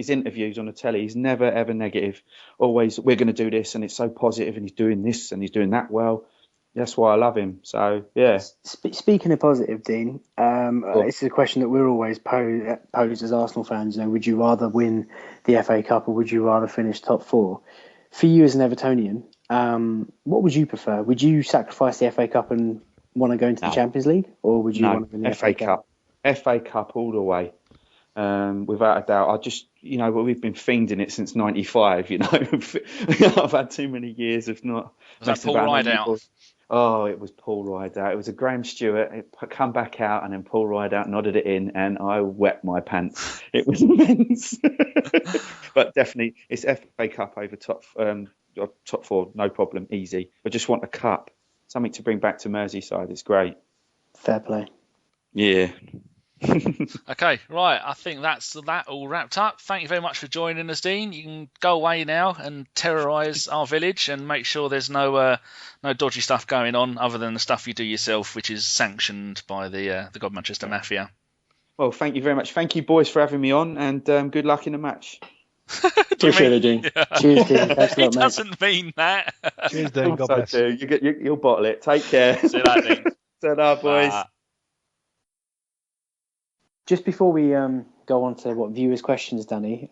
interviews on the telly, he's never ever negative. Always, we're going to do this, and it's so positive, and he's doing this and he's doing that well. That's why I love him. So yeah. Speaking of positive, Dean, it's a question that we're always posed as Arsenal fans. Would you rather win the FA Cup or would you rather finish top four? For you as an Evertonian, what would you prefer? Would you sacrifice the FA Cup and want to go into the Champions League, or would you want to win the FA Cup? FA Cup all the way, without a doubt. I just, we've been fiending it since '95. I've had too many years of not. Was that Paul Rideout? Oh, it was Paul Rideout. It was a Graham Stewart. It come back out, and then Paul Rideout nodded it in, and I wet my pants. It was immense. But definitely, it's FA Cup over top four, no problem, easy. I just want a cup. Something to bring back to Merseyside. It's great. Fair play. Yeah. Okay, right. I think that's that all wrapped up. Thank you very much for joining us, Dean. You can go away now and terrorise our village and make sure there's no dodgy stuff going on other than the stuff you do yourself, which is sanctioned by the God Manchester Mafia. Well, thank you very much. Thank you, boys, for having me on, and good luck in the match. Appreciate it, Dean. Yeah. Cheers, Dean. Thanks a lot, He doesn't mean that. Cheers, Dean. God bless. You'll bottle it. Take care. See you later, Dean. Ta-ra, boys. Just before we go on to what viewers' questions, Danny,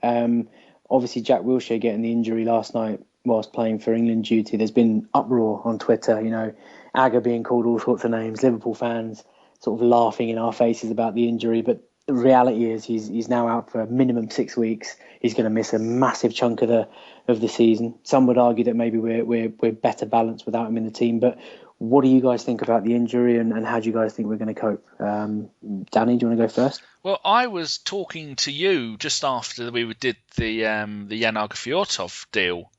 obviously Jack Wilshere getting the injury last night whilst playing for England duty. There's been uproar on Twitter, Agger being called all sorts of names, Liverpool fans sort of laughing in our faces about the injury. But the reality is he's now out for a minimum 6 weeks. He's going to miss a massive chunk of the season. Some would argue that maybe we're better balanced without him in the team. But what do you guys think about the injury, and how do you guys think we're going to cope? Danny, do you want to go first? Well, I was talking to you just after we did the Jan Aage Fjortoft deal.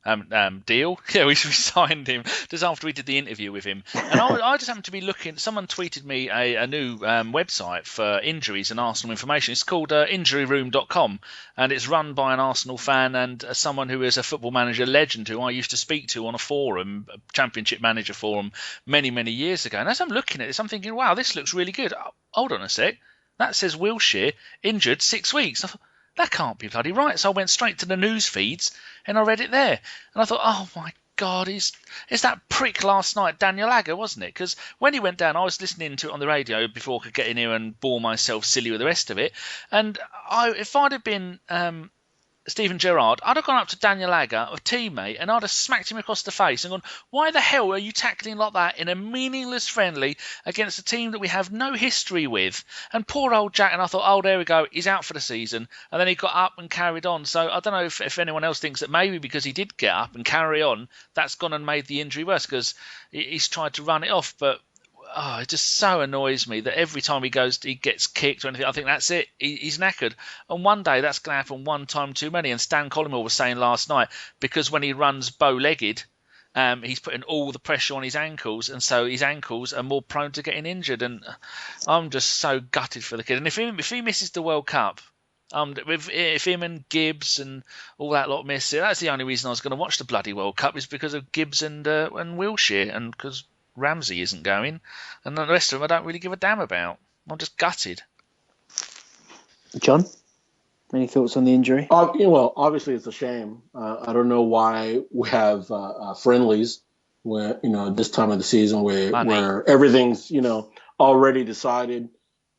Yeah, we signed him just after we did the interview with him. And I just happened to be looking. Someone tweeted me a new website for injuries and Arsenal information. It's called injuryroom.com, and it's run by an Arsenal fan and someone who is a Football Manager legend who I used to speak to on a forum, a Championship Manager forum, many, many years ago. And as I'm looking at this, I'm thinking, wow, this looks really good. Oh, hold on a sec. That says Wilshere injured 6 weeks. I thought, that can't be bloody right. So I went straight to the news feeds and I read it there. And I thought, oh my God, it's that prick last night, Daniel Agger, wasn't it? Because when he went down, I was listening to it on the radio before I could get in here and bore myself silly with the rest of it. And if I'd have been Steven Gerrard, I'd have gone up to Daniel Agger, a teammate, and I'd have smacked him across the face and gone, why the hell are you tackling like that in a meaningless friendly against a team that we have no history with? And poor old Jack, and I thought, oh, there we go, he's out for the season. And then he got up and carried on. So I don't know if anyone else thinks that maybe because he did get up and carry on, that's gone and made the injury worse, because he's tried to run it off. But it just so annoys me that every time he gets kicked or anything, I think that's it. He's knackered. And one day that's going to happen one time too many. And Stan Collymore was saying last night, because when he runs bow-legged, he's putting all the pressure on his ankles, and so his ankles are more prone to getting injured. And I'm just so gutted for the kid. And if he misses the World Cup, if him and Gibbs and all that lot miss it, that's the only reason I was going to watch the bloody World Cup, is because of Gibbs and Wilshere, and because Ramsey isn't going, and the rest of them I don't really give a damn about. I'm just gutted. John? Any thoughts on the injury? Well, obviously it's a shame. I don't know why we have friendlies where this time of the season where everything's already decided.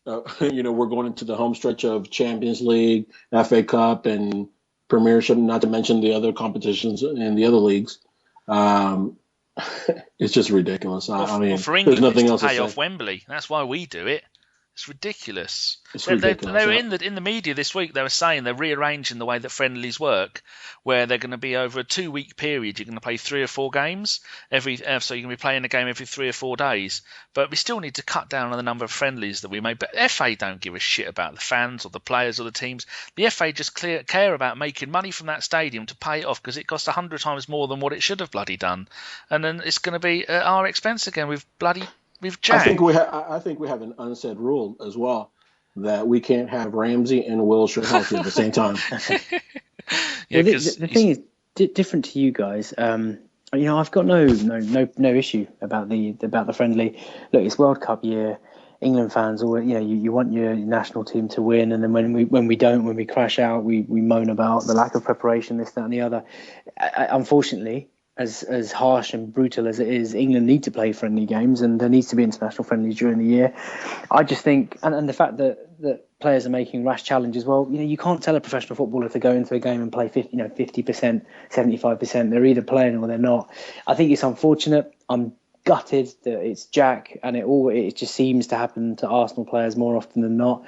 We're going into the home stretch of Champions League, FA Cup, and Premiership, not to mention the other competitions in the other leagues. It's just ridiculous. I mean, for England, there's nothing else to to pay say. off Wembley. That's why we do it. It's ridiculous. It's ridiculous. They were in the media this week. They were saying they're rearranging the way that friendlies work, where they're going to be over a 2-week period. You're going to play 3 or 4 games so you're going to be playing a game every 3 or 4 days. But we still need to cut down on the number of friendlies that we make. But FA don't give a shit about the fans or the players or the teams. The FA just care about making money from that stadium to pay it off because it costs 100 times more than what it should have bloody done, and then it's going to be at our expense again with Jack. I think we have an unsaid rule as well that we can't have Ramsey and Wilshere healthy at the same time. The thing is different to you guys. I've got no issue about the friendly. Look, it's World Cup year. England fans, you want your national team to win, and then when we crash out, we moan about the lack of preparation, this, that, and the other. Unfortunately, as harsh and brutal as it is, England need to play friendly games, and there needs to be international friendlies during the year. I just think, and the fact that players are making rash challenges, well, you can't tell a professional footballer to go into a game and play 50%, 75%. They're either playing or they're not. I think it's unfortunate. I'm gutted that it's Jack, and it just seems to happen to Arsenal players more often than not.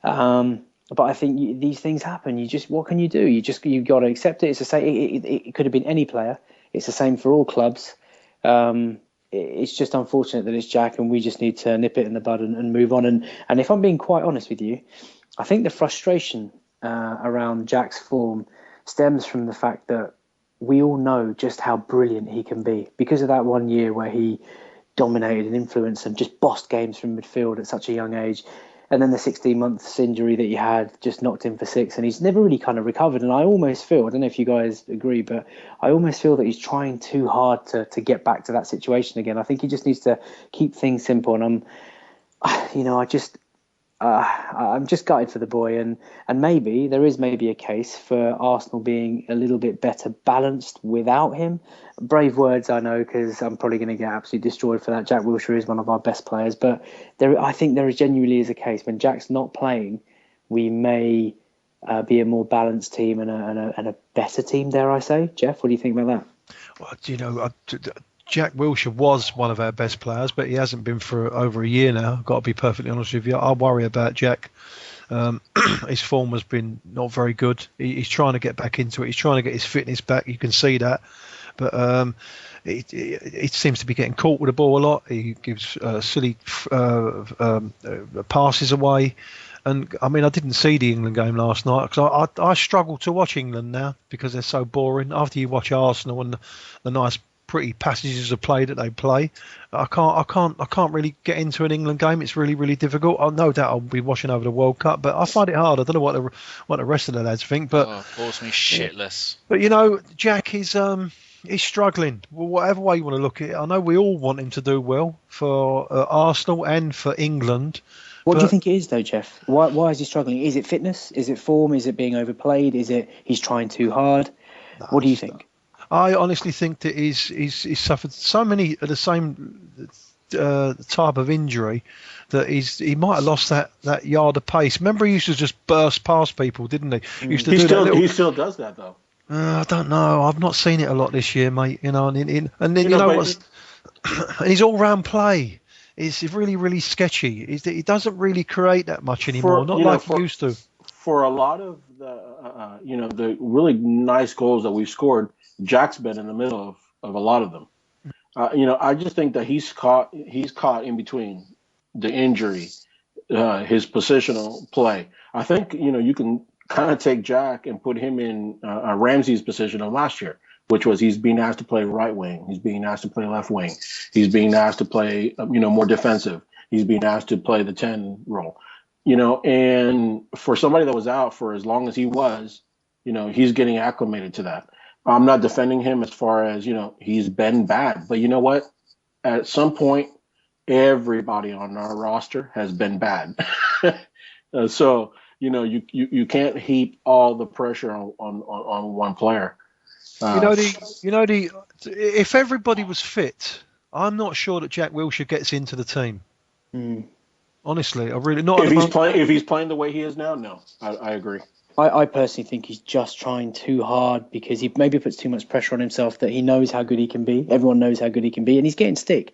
But I think these things happen. What can you do? You've got to accept it. It could have been any player. It's the same for all clubs. It's just unfortunate that it's Jack, and we just need to nip it in the bud and move on. And if I'm being quite honest with you, I think the frustration around Jack's form stems from the fact that we all know just how brilliant he can be because of that one year where he dominated and influenced and just bossed games from midfield at such a young age. And then the 16 months injury that he had just knocked him for 6, and he's never really kind of recovered. And I almost feel, I don't know if you guys agree, but I almost feel that he's trying too hard to get back to that situation again. I think he just needs to keep things simple. And I'm just gutted for the boy, and maybe there is a case for Arsenal being a little bit better balanced without him. Brave words, I know, because I'm probably going to get absolutely destroyed for that. Jack Wilshere is one of our best players, but I think there genuinely is a case when Jack's not playing, we may be a more balanced team and a better team, dare I say. Jeff, what do you think about that? Well, Jack Wilshere was one of our best players, but he hasn't been for over a year now. I've got to be perfectly honest with you. I worry about Jack. His form has been not very good. He's trying to get back into it. He's trying to get his fitness back. You can see that. But it seems to be getting caught with the ball a lot. He gives silly passes away. And, I mean, I didn't see the England game last night because I struggle to watch England now because they're so boring. After you watch Arsenal and the nice pretty passages of play that they play, I can't really get into an England game. It's really, really difficult. No doubt I'll be watching over the World Cup, but I find it hard. I don't know what the rest of the lads think, but bores me shitless. But Jack is he's struggling. Well, whatever way you want to look at it, I know we all want him to do well for Arsenal and for England. What do you think it is, though, Jeff? Why is he struggling? Is it fitness? Is it form? Is it being overplayed? Is it he's trying too hard? What do you think? I honestly think that he's suffered so many of the same type of injury that he might have lost that yard of pace. Remember, he used to just burst past people, didn't he? He still does that, though. I don't know. I've not seen it a lot this year, mate. And his all-round play is really, really sketchy. He doesn't really create that much anymore, he used to. For a lot of the really nice goals that we've scored, Jack's been in the middle of a lot of them. I just think that he's caught in between the injury, his positional play. I think you can kind of take Jack and put him in Ramsey's position of last year, which was he's being asked to play right wing, he's being asked to play left wing, he's being asked to play more defensive, he's being asked to play the 10 role. And for somebody that was out for as long as he was, he's getting acclimated to that. I'm not defending him as far as, he's been bad. But you know what? At some point, everybody on our roster has been bad. So, you can't heap all the pressure on one player. If everybody was fit, I'm not sure that Jack Wilshere gets into the team. Honestly, I really not. If he's playing the way he is now, no, I agree. I personally think he's just trying too hard because he maybe puts too much pressure on himself that he knows how good he can be. Everyone knows how good he can be, and he's getting stick.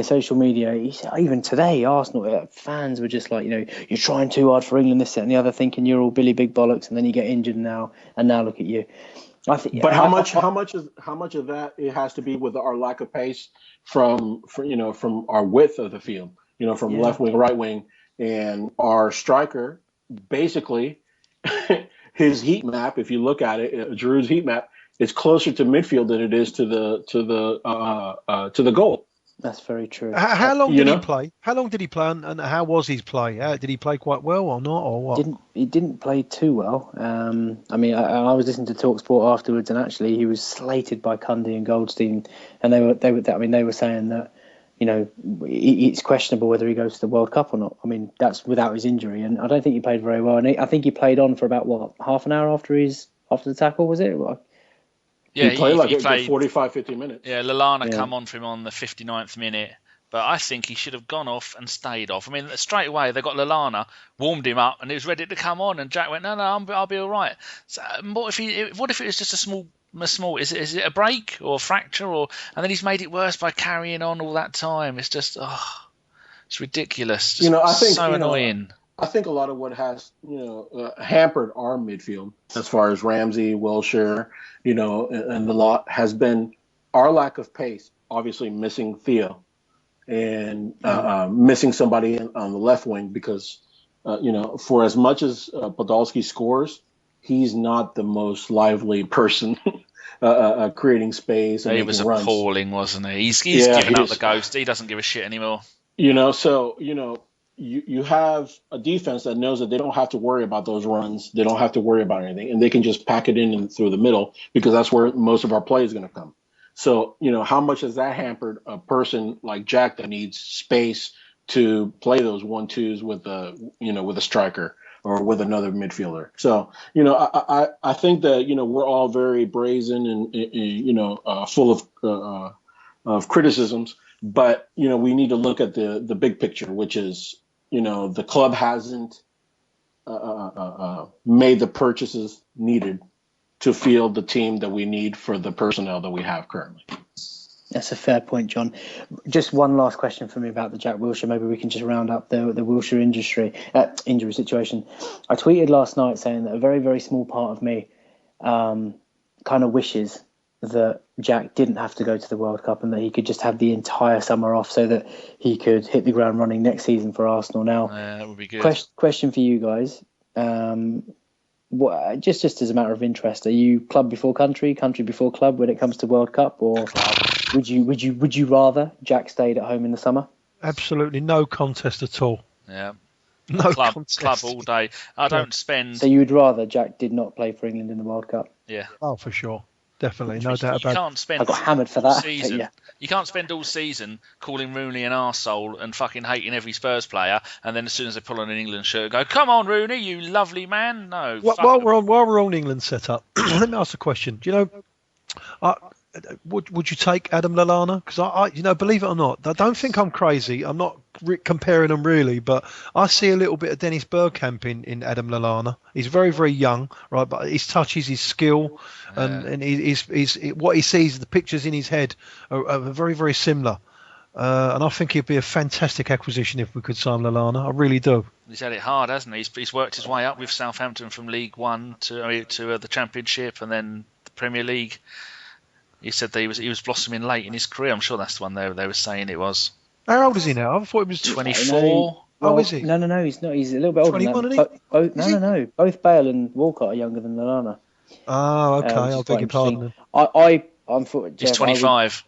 Social media, even today, Arsenal fans were just like, you're trying too hard for England, this, that, and the other, thinking you're all Billy Big Bollocks, and then you get injured now look at you. But how much of that it has to be with our lack of pace from our width of the field, from left wing, right wing, and our striker basically. His heat map, if you look at it, Giroud's heat map, is closer to midfield than it is to the goal. That's very true. How long did he play? How long did he play, and how was his play? Did he play quite well or not, or what? He didn't play too well. I was listening to TalkSport afterwards, and actually he was slated by Cundy and Goldstein, and they were saying that. It's questionable whether he goes to the World Cup or not. I mean, that's without his injury, and I don't think he played very well. And I think he played on for about half an hour after the tackle, was it? Yeah, he played 45, 50 minutes. Yeah, Lallana come on for him on the 59th minute, but I think he should have gone off and stayed off. I mean, straight away they got Lallana, warmed him up, and he was ready to come on. And Jack went, "No, I'll be all right." So, what if it was just a small? Is it a break or a fracture, and then he's made it worse by carrying on all that time? It's just it's ridiculous. Just I think so annoying. I think a lot of what has hampered our midfield as far as Ramsey, Wilshere, and the lot has been our lack of pace. Obviously missing Theo and missing somebody on the left wing because for as much as Podolski scores. He's not the most lively person creating space. And he was runs. Appalling, wasn't he? He's giving up the ghost. He doesn't give a shit anymore. You have a defense that knows that they don't have to worry about those runs. They don't have to worry about anything. And they can just pack it in and through the middle because that's where most of our play is going to come. So, how much has that hampered a person like Jack that needs space to play those 1-2s with a striker? Or with another midfielder. So, I think that, we're all very brazen and, full of criticisms. But, we need to look at the big picture, which is, the club hasn't made the purchases needed to field the team that we need for the personnel that we have currently. That's a fair point, John. Just one last question for me about the Jack Wilshere. Maybe we can just round up the Wilshere injury situation. I tweeted last night saying that a very, very small part of me kind of wishes that Jack didn't have to go to the World Cup and that he could just have the entire summer off so that he could hit the ground running next season for Arsenal. Now, that would be good. Question for you guys. Just as a matter of interest, are you club before country before club when it comes to World Cup, or would you rather Jack stayed at home in the summer? Absolutely no contest at all. Yeah, no club contest. all day. I don't spend. So you would rather Jack did not play for England in the World Cup? Yeah. Oh, for sure. Definitely, no doubt about it. You can't spend. I got hammered for that. Season. You can't spend all season calling Rooney an arsehole and fucking hating every Spurs player, and then as soon as they pull on an England shirt, go, "Come on, Rooney, you lovely man." No. While we're on England setup, let me ask a question. Do you know, would you take Adam Lallana? Because I believe it or not, I don't think I'm crazy. I'm not comparing them really, but I see a little bit of Dennis Bergkamp in Adam Lallana. He's very, very young, right? But his touches, his skill, and he's what he sees, the pictures in his head are very, very similar. And I think he'd be a fantastic acquisition if we could sign Lallana. I really do. He's had it hard, hasn't he? He's worked his way up with Southampton from League One to the Championship and then the Premier League. He said that he was blossoming late in his career. I'm sure that's the one they were saying it was. How old is he now? I thought he was 24. Well, is he? No, he's not. He's a little bit older 21, than that. No. Both Bale and Walcott are younger than Lallana. Oh, okay. I'll beg your pardon. I'm for Jeff, He's 25.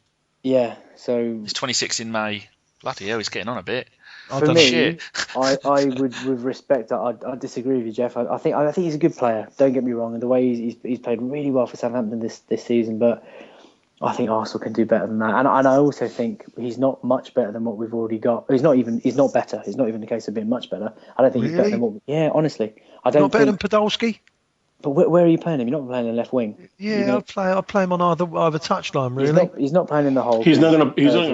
So he's 26 in May. Bloody hell, he's getting on a bit. For me, I would with respect. I disagree with you, Jeff. I think he's a good player. Don't get me wrong. And the way he's played really well for Southampton this season, but I think Arsenal can do better than that, and I also think he's not much better than what we've already got. He's not better. It's not even the case of being much better. I don't think he's better than what. Yeah, honestly, I don't. Not better than Podolski. But where are you playing him? You're not playing in left wing. Yeah, I'll play him on either touchline. Really, he's not playing in the hole. He's not gonna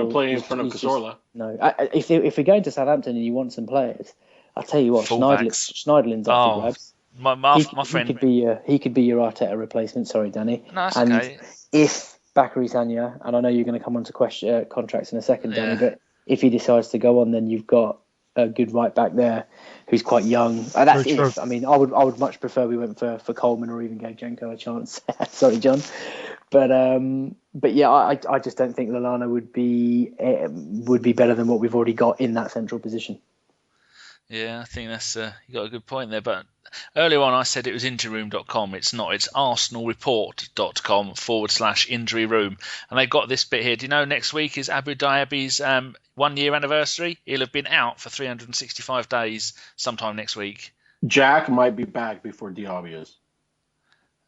play in front of Cazorla. No, if we're going to Southampton and you want some players, I'll tell you what, Schneiderlin's up for grabs. My friend, he could be your Arteta replacement. Sorry, Danny. No, that's okay. If Bakary Sagna, and I know you're going to come on to contracts in a second, Danny, but if he decides to go on, then you've got a good right back there who's quite young. That's if. I mean, I would much prefer we went for Coleman or even gave Jenko a chance. Sorry, John. But yeah, I just don't think Lallana would be better than what we've already got in that central position. Yeah, I think that's you got a good point there. But earlier on, I said it was injuryroom.com. It's not. It's arsenalreport.com/injury room. And they've got this bit here. Do you know next week is Abu Dhabi's 1 year anniversary? He'll have been out for 365 days sometime next week. Jack might be back before Diaby is.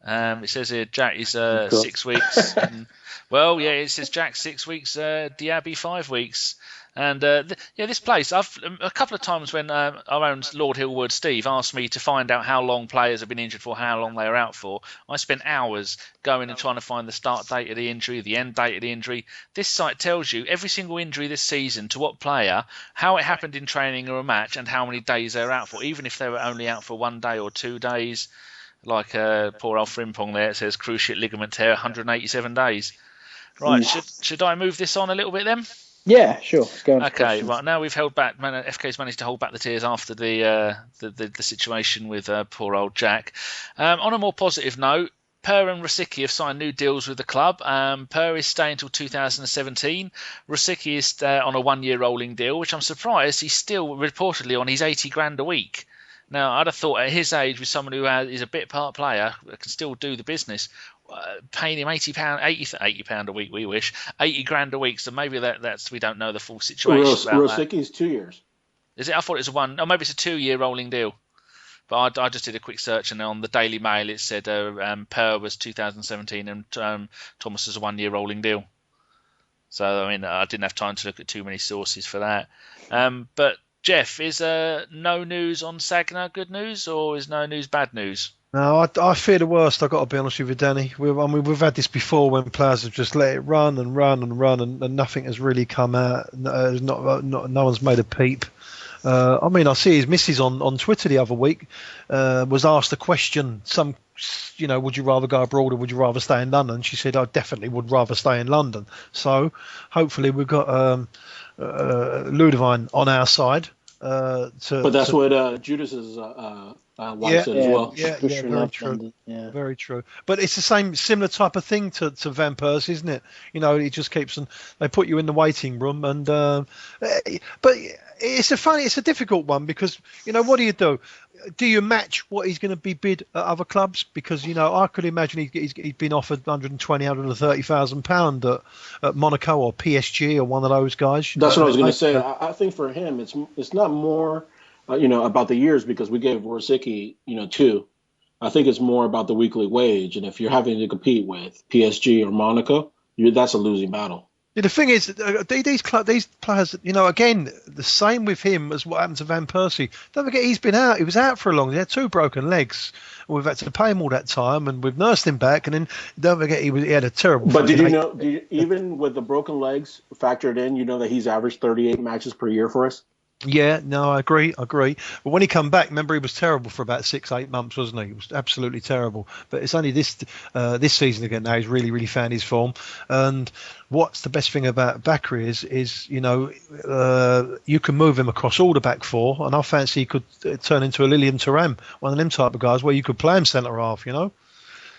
It says here Jack is 6 weeks. It says Jack 6 weeks, Diaby 5 weeks. And this place, I've a couple of times when our own Lord Hillwood Steve asked me to find out how long players have been injured for, how long they are out for, I spent hours going and trying to find the start date of the injury, the end date of the injury. This site tells you every single injury this season, to what player, how it happened in training or a match, and how many days they're out for, even if they were only out for 1 day or 2 days. Like poor old Frimpong there, it says cruciate ligament tear, 187 days. Right, should I move this on a little bit then? Yeah, sure. Go on. Okay, right. Now we've held back. FK's managed to hold back the tears after the situation with poor old Jack. On a more positive note, Per and Rosicky have signed new deals with the club. Per is staying until 2017. Rosicky is on a 1 year rolling deal, which I'm surprised he's still reportedly on his 80 grand a week. Now, I'd have thought at his age, with someone who is a bit part player, can still do the business, paying him £80 a week, we wish, 80 grand a week. So maybe that's we don't know the full situation. Rosicky's 2 years. Is it? I thought it was maybe it's a 2 year rolling deal. But I just did a quick search, and on the Daily Mail it said Per was 2017 and Thomas was a 1 year rolling deal. So I mean, I didn't have time to look at too many sources for that. But Jeff, is no news on Sagna good news, or is no news bad news? No, I fear the worst. I've got to be honest with you, Danny. We've had this before when players have just let it run and run and run, and nothing has really come out. No one's made a peep. I see his missus on Twitter the other week was asked a question. Would you rather go abroad or would you rather stay in London? She said, I definitely would rather stay in London. So hopefully we've got Ludovine on our side. But that's what Judas's wife said as well. Yeah, very true. Yeah. Very true. But it's the similar type of thing to Van Persie, isn't it? It just keeps on. They put you in the waiting room, and but it's a difficult one because what do you do? Do you match what he's going to be bid at other clubs? Because I could imagine he's been offered £120,000, at Monaco or PSG or one of those guys. That's what I was going to say. I think for him, it's not more, about the years, because we gave Rosicky, 2. I think it's more about the weekly wage, and if you're having to compete with PSG or Monaco, that's a losing battle. The thing is, these players, again, the same with him as what happened to Van Persie. Don't forget, he's been out. He was out for a long. He had 2 broken legs. We've had to pay him all that time, and we've nursed him back. And then don't forget, he had a terrible. But did you know? Even with the broken legs factored in, that he's averaged 38 matches per year for us. Yeah, no, I agree. But when he come back, remember, he was terrible for about 6-8 months, wasn't he? He was absolutely terrible. But it's only this season again now he's really, really found his form. And what's the best thing about Bakary is you can move him across all the back four, and I fancy he could turn into a Lilian Thuram, one of them type of guys where you could play him centre half,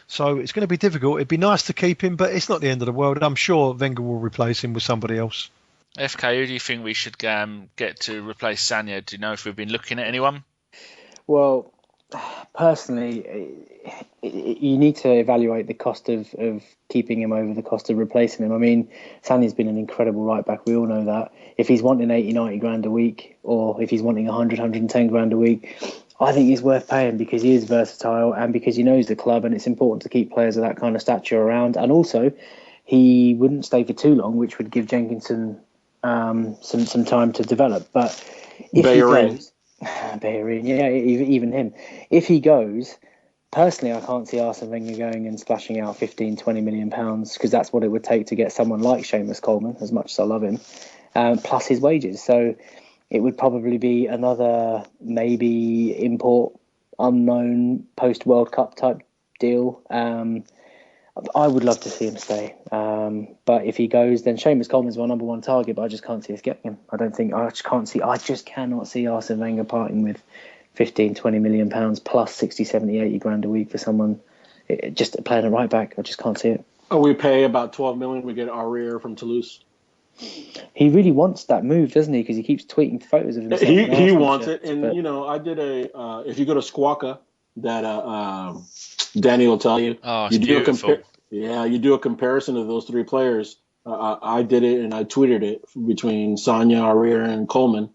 So it's going to be difficult. It'd be nice to keep him, but it's not the end of the world. I'm sure Wenger will replace him with somebody else. FK, who do you think we should get to replace Sagna? Do you know if we've been looking at anyone? Well, personally, you need to evaluate the cost of keeping him over the cost of replacing him. I mean, Sagna's been an incredible right back. We all know that. If he's wanting 80, 90 grand a week, or if he's wanting 100, 110 grand a week, I think he's worth paying because he is versatile and because he knows the club, and it's important to keep players of that kind of stature around. And also, he wouldn't stay for too long, which would give Jenkinson some time to develop. But if he goes, Bellerin, yeah, even him, if he goes, personally, I can't see Arsene Wenger going and splashing out 15-20 million pounds, because that's what it would take to get someone like Seamus Coleman, as much as I love him, plus his wages. So it would probably be another maybe import, unknown, post-World Cup type deal. I would love to see him stay. But if he goes, then Seamus Coleman's my number one target, but I just can't see us getting him. I just cannot see Arsene Wenger parting with 15-20 million pounds plus 60, 70, 80 grand a week for someone just playing a right back. I just can't see it. We pay about 12 million. We get Aurier from Toulouse. He really wants that move, doesn't he? Because he keeps tweeting photos of himself. He wants it, and I did if you go to Squawka, that Danny will tell you. Oh, it's beautiful. You do a comparison of those three players. I did it and I tweeted it between Sanga, Aurier, and Coleman.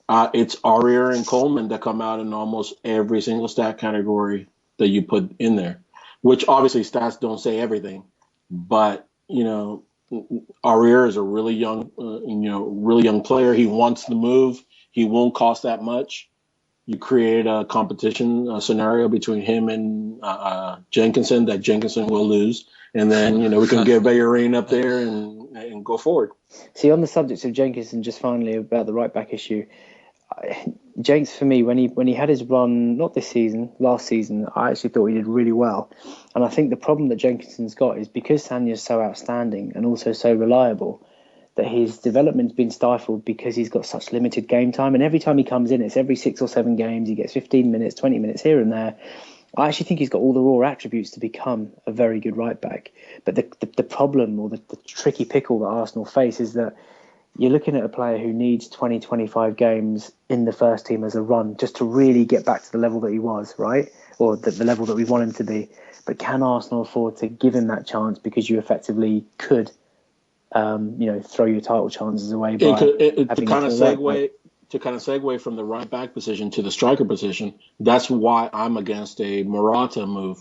It's Aurier and Coleman that come out in almost every single stat category that you put in there, which obviously stats don't say everything, but Aurier is a really young player. He wants the move. He won't cost that much. You create a competition scenario between him and Jenkinson that Jenkinson will lose, and then we can get Bellerin up there and go forward. See, on the subject of Jenkinson, just finally about the right back issue, Jenks, for me, when he had his run, not this season, last season, I actually thought he did really well. And I think the problem that Jenkinson's got is because Sanya's so outstanding and also so reliable, that his development's been stifled because he's got such limited game time. And every time he comes in, it's every 6 or 7 games. He gets 15 minutes, 20 minutes here and there. I actually think he's got all the raw attributes to become a very good right back. But the problem, or the tricky pickle that Arsenal face, is that you're looking at a player who needs 20, 25 games in the first team as a run just to really get back to the level that he was, right? Or the level that we want him to be. But can Arsenal afford to give him that chance, because you effectively could throw your title chances away by to kind of segue from the right back position to the striker position? That's why I'm against a Morata move,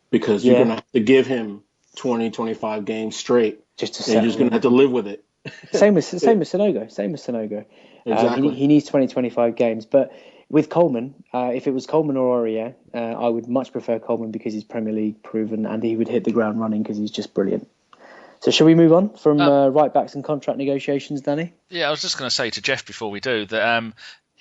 because you're going to have to give him 20, 25 games straight, and you're just going to have to live with it. Same with Sonogo. Exactly. He needs 20, 25 games. But with Coleman, if it was Coleman or Aurier, I would much prefer Coleman because he's Premier League proven and he would hit the ground running because he's just brilliant. So shall we move on from right backs and contract negotiations, Danny? Yeah, I was just going to say to Jeff before we do that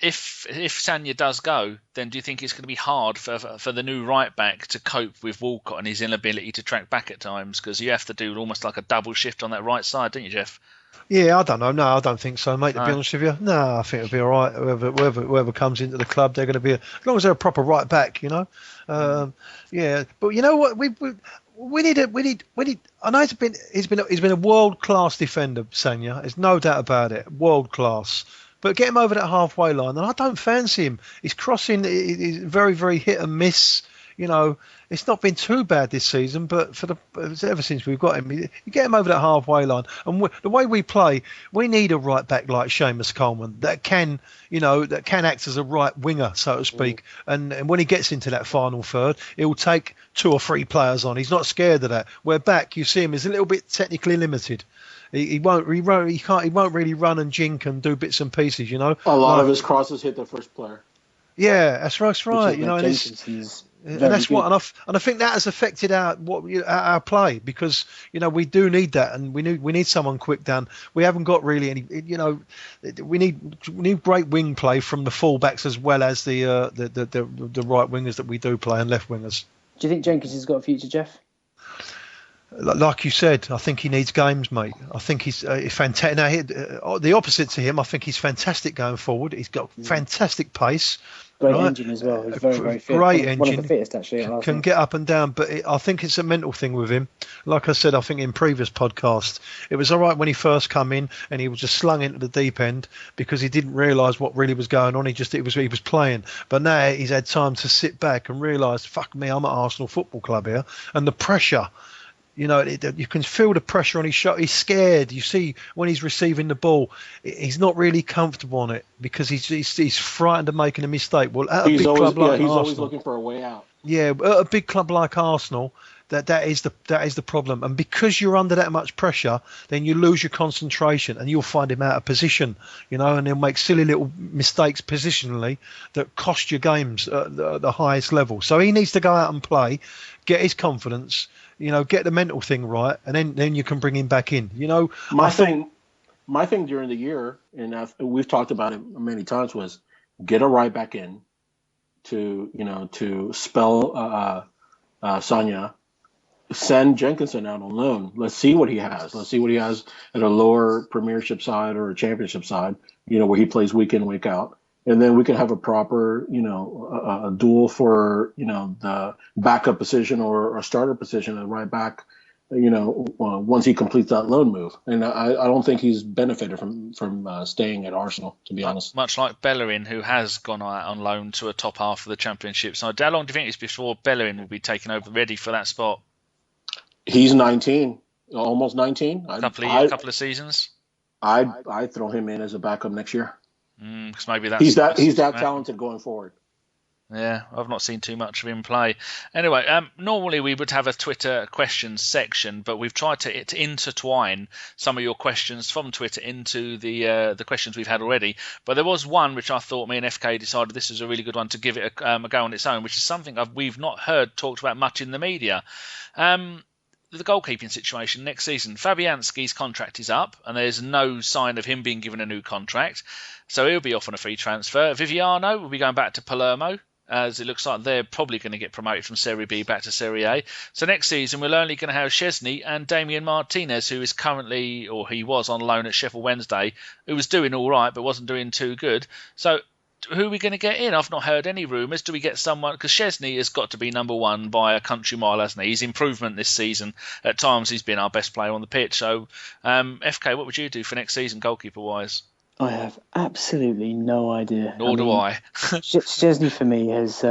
if Sanga does go, then do you think it's going to be hard for the new right back to cope with Walcott and his inability to track back at times? Because you have to do almost like a double shift on that right side, don't you, Jeff? Yeah, I don't know. No, I don't think so, mate, to be honest with you. No, I think it'll be all right. Whoever comes into the club, they're going to be, as long as they're a proper right back, Yeah, but you know what? We need. I know he's been a world class defender, Sanga. There's no doubt about it, world class. But get him over that halfway line, and I don't fancy him. His crossing is very, very hit and miss. It's not been too bad this season, but ever since we've got him, you get him over that halfway line. And the way we play, we need a right back like Seamus Coleman that can act as a right winger, so to speak. And when he gets into that final third, he'll take 2 or 3 players on. He's not scared of that. Where back, you see him is a little bit technically limited. He won't really run and jink and do bits and pieces. A lot of his crosses hit the first player. Yeah, that's right. And that's what, and I think that has affected our play, because we do need that, and we need someone quick down. We haven't got really any. We need great wing play from the fullbacks as well as the right wingers that we do play, and left wingers. Do you think Jenkins has got a future, Jeff? Like you said, I think he needs games, mate. I think he's fantastic. Now, the opposite to him, I think he's fantastic going forward. He's got fantastic pace. Great engine as well. He's very, very fit. Great engine. One of the fittest, actually. Can get up and down, but I think it's a mental thing with him. Like I said, I think in previous podcasts, it was all right when he first come in and he was just slung into the deep end because he didn't realise what really was going on. He was playing. But now he's had time to sit back and realise, fuck me, I'm at Arsenal Football Club here, and the pressure. You can feel the pressure on his shot. He's scared. You see when he's receiving the ball, he's not really comfortable on it because he's frightened of making a mistake. Well, at a big club like Arsenal, always looking for a way out. Yeah, at a big club like Arsenal, That is the problem, and because you're under that much pressure, then you lose your concentration, and you'll find him out of position, and he'll make silly little mistakes positionally that cost you games at the highest level. So he needs to go out and play, get his confidence, get the mental thing right, and then you can bring him back in. My thing during the year, and we've talked about it many times, was get a right back in to spell Sanga. Send Jenkinson out on loan. Let's see what he has. Let's see what he has at a lower Premiership side or a Championship side, where he plays week in, week out. And then we can have a proper, a duel for, the backup position or a starter position at right back, once he completes that loan move. And I don't think he's benefited from staying at Arsenal, to be honest. Much like Bellerin, who has gone out on loan to a top half of the Championship side. How long do you think it's before Bellerin will be taken over, ready for that spot? He's 19, almost 19. A couple of seasons. I'd throw him in as a backup next year. Because maybe that's he's that talented going forward. Yeah, I've not seen too much of him play. Anyway, normally we would have a Twitter questions section, but we've tried to intertwine some of your questions from Twitter into the questions we've had already. But there was one which I thought me and FK decided this was a really good one to give it a go on its own, which is something we've not heard talked about much in the media. The goalkeeping situation next season. Fabianski's contract is up, and there's no sign of him being given a new contract, so he'll be off on a free transfer. Viviano will be going back to Palermo, as it looks like they're probably going to get promoted from Serie B back to Serie A. So next season we're only going to have Szczesny and Damian Martinez, who is currently, or he was on loan at Sheffield Wednesday, who was doing all right but wasn't doing too good. So who are we going to get in? I've not heard any rumours. Do we get someone? Because Szczesny has got to be number one by a country mile, hasn't he? He's improvement this season. At times he's been our best player on the pitch. So, FK, what would you do for next season, goalkeeper-wise? I have absolutely no idea. Nor do I. Szczesny for me has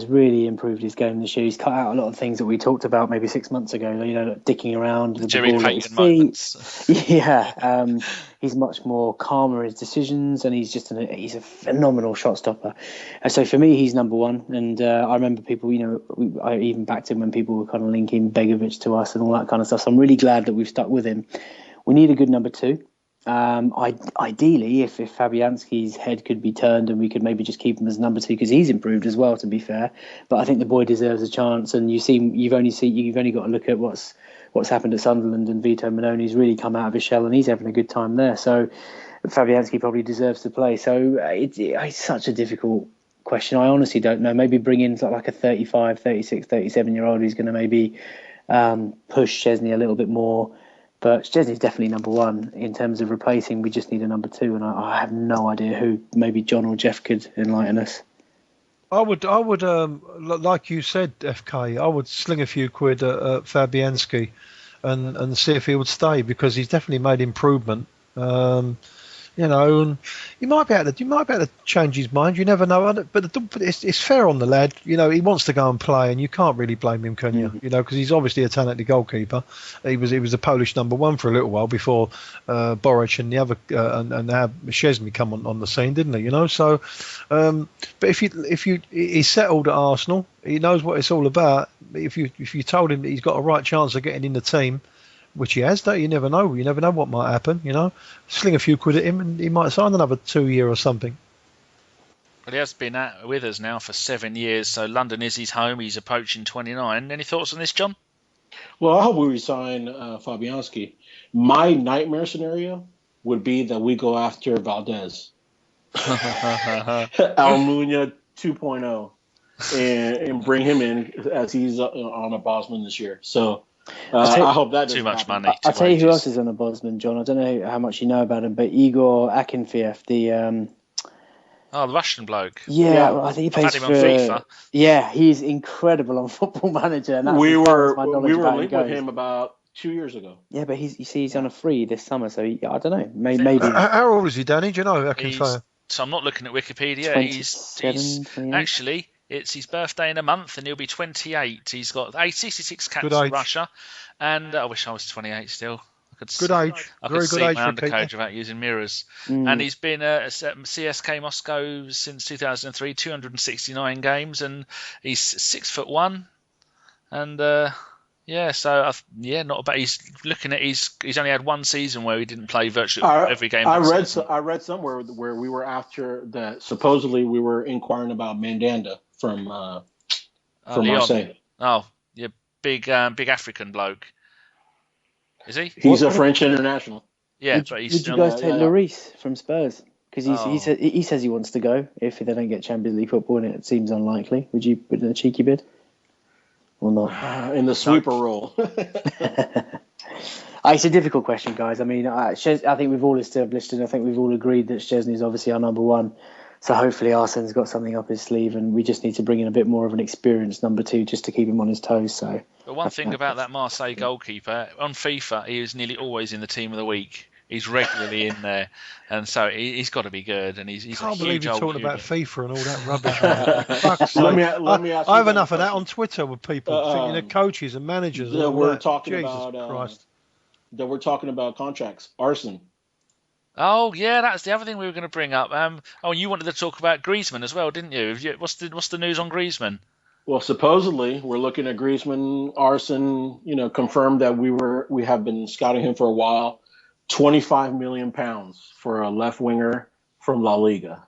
really improved his game this year. He's cut out a lot of things that we talked about maybe 6 months ago. Like dicking around with Jerry the ball at his Payton feet. moments. Yeah, he's much more calmer in his decisions, and he's he's a phenomenal shot stopper. And so for me, he's number one. And I remember people, I even backed him when people were kind of linking Begovic to us and all that kind of stuff. So I'm really glad that we've stuck with him. We need a good number two. Ideally, if Fabianski's head could be turned and we could maybe just keep him as number two, because he's improved as well, to be fair. But I think the boy deserves a chance, and you've only got to look at what's happened at Sunderland, and Vito Manoni's really come out of his shell and he's having a good time there. So Fabianski probably deserves to play. So it's such a difficult question. I honestly don't know. Maybe bring in like a 35, 36, 37-year-old who's going to maybe push Szczesny a little bit more. But Szczesny's definitely number one in terms of replacing. We just need a number two, and I have no idea who. Maybe John or Jeff could enlighten us. I would, like you said, FK, I would sling a few quid at Fabianski and see if he would stay, because he's definitely made improvement. And you might be able to change his mind. You never know. But it's fair on the lad. He wants to go and play, and you can't really blame him, can you? Because he's obviously a talented goalkeeper. He was the Polish number one for a little while before Boric and the other and now Szczesny come on the scene, didn't he? So, but if he's settled at Arsenal, he knows what it's all about. If you told him that he's got a right chance of getting in the team, which he has, you never know. You never know what might happen, Sling a few quid at him and he might sign another 2 year or something. Well, he has been with us now for 7 years, so London is his home. He's approaching 29. Any thoughts on this, John? Well, I hope we resign Fabianski. My nightmare scenario would be that we go after Valdez. Almunia 2.0 and bring him in as he's on a Bosman this year. So I hope that too much happen. money. I'll tell you who else is on a Bosman, John. I don't know how much you know about him, but Igor Akinfeev, the Russian bloke. Yeah, I think he plays him for on FIFA. Yeah, he's incredible on Football Manager. And that's we were linked with him about 2 years ago. Yeah, but he's on a free this summer, so I don't know. Maybe. How old is he, Danny? Do you know? So I'm not looking at Wikipedia. He's actually. It's his birthday in a month, and he'll be 28. He's got 66 caps for Russia, and I wish I was 28 still. Good age. I could see my undercoat without using mirrors. And he's been at CSK Moscow since 2003, 269 games, and he's 6'1", and Yeah, so not bad. He's looking at he's only had one season where he didn't play virtually every game. I read somewhere where we were after that. Supposedly we were inquiring about Mandanda from Marseille. Oh, yeah, big African bloke. Is he? He's a French international. Yeah, would you guys take Lloris from Spurs? Because he says he wants to go if they don't get Champions League football, and it seems unlikely. Would you put in a cheeky bid or not? In the sweeper role. It's a difficult question, guys. I mean, I think we've all established and I think we've all agreed that Szczesny's obviously our number one. So hopefully Arsene's got something up his sleeve, and we just need to bring in a bit more of an experienced number two just to keep him on his toes. So. But one thing about that Marseille goalkeeper, on FIFA, he is nearly always in the team of the week. He's regularly in there, and so he's got to be good. And he's can't believe you're talking about FIFA and all that rubbish. let me ask I have enough of that on Twitter with people thinking they're coaches and managers. That and we're that. talking Jesus about. Christ. That we're talking about contracts. Arsenal. Oh yeah, that's the other thing we were going to bring up. And you wanted to talk about Griezmann as well, didn't you? What's the news on Griezmann? Well, supposedly we're looking at Griezmann. Arsenal, confirmed that we have been scouting him for a while. £25 million for a left winger from La Liga.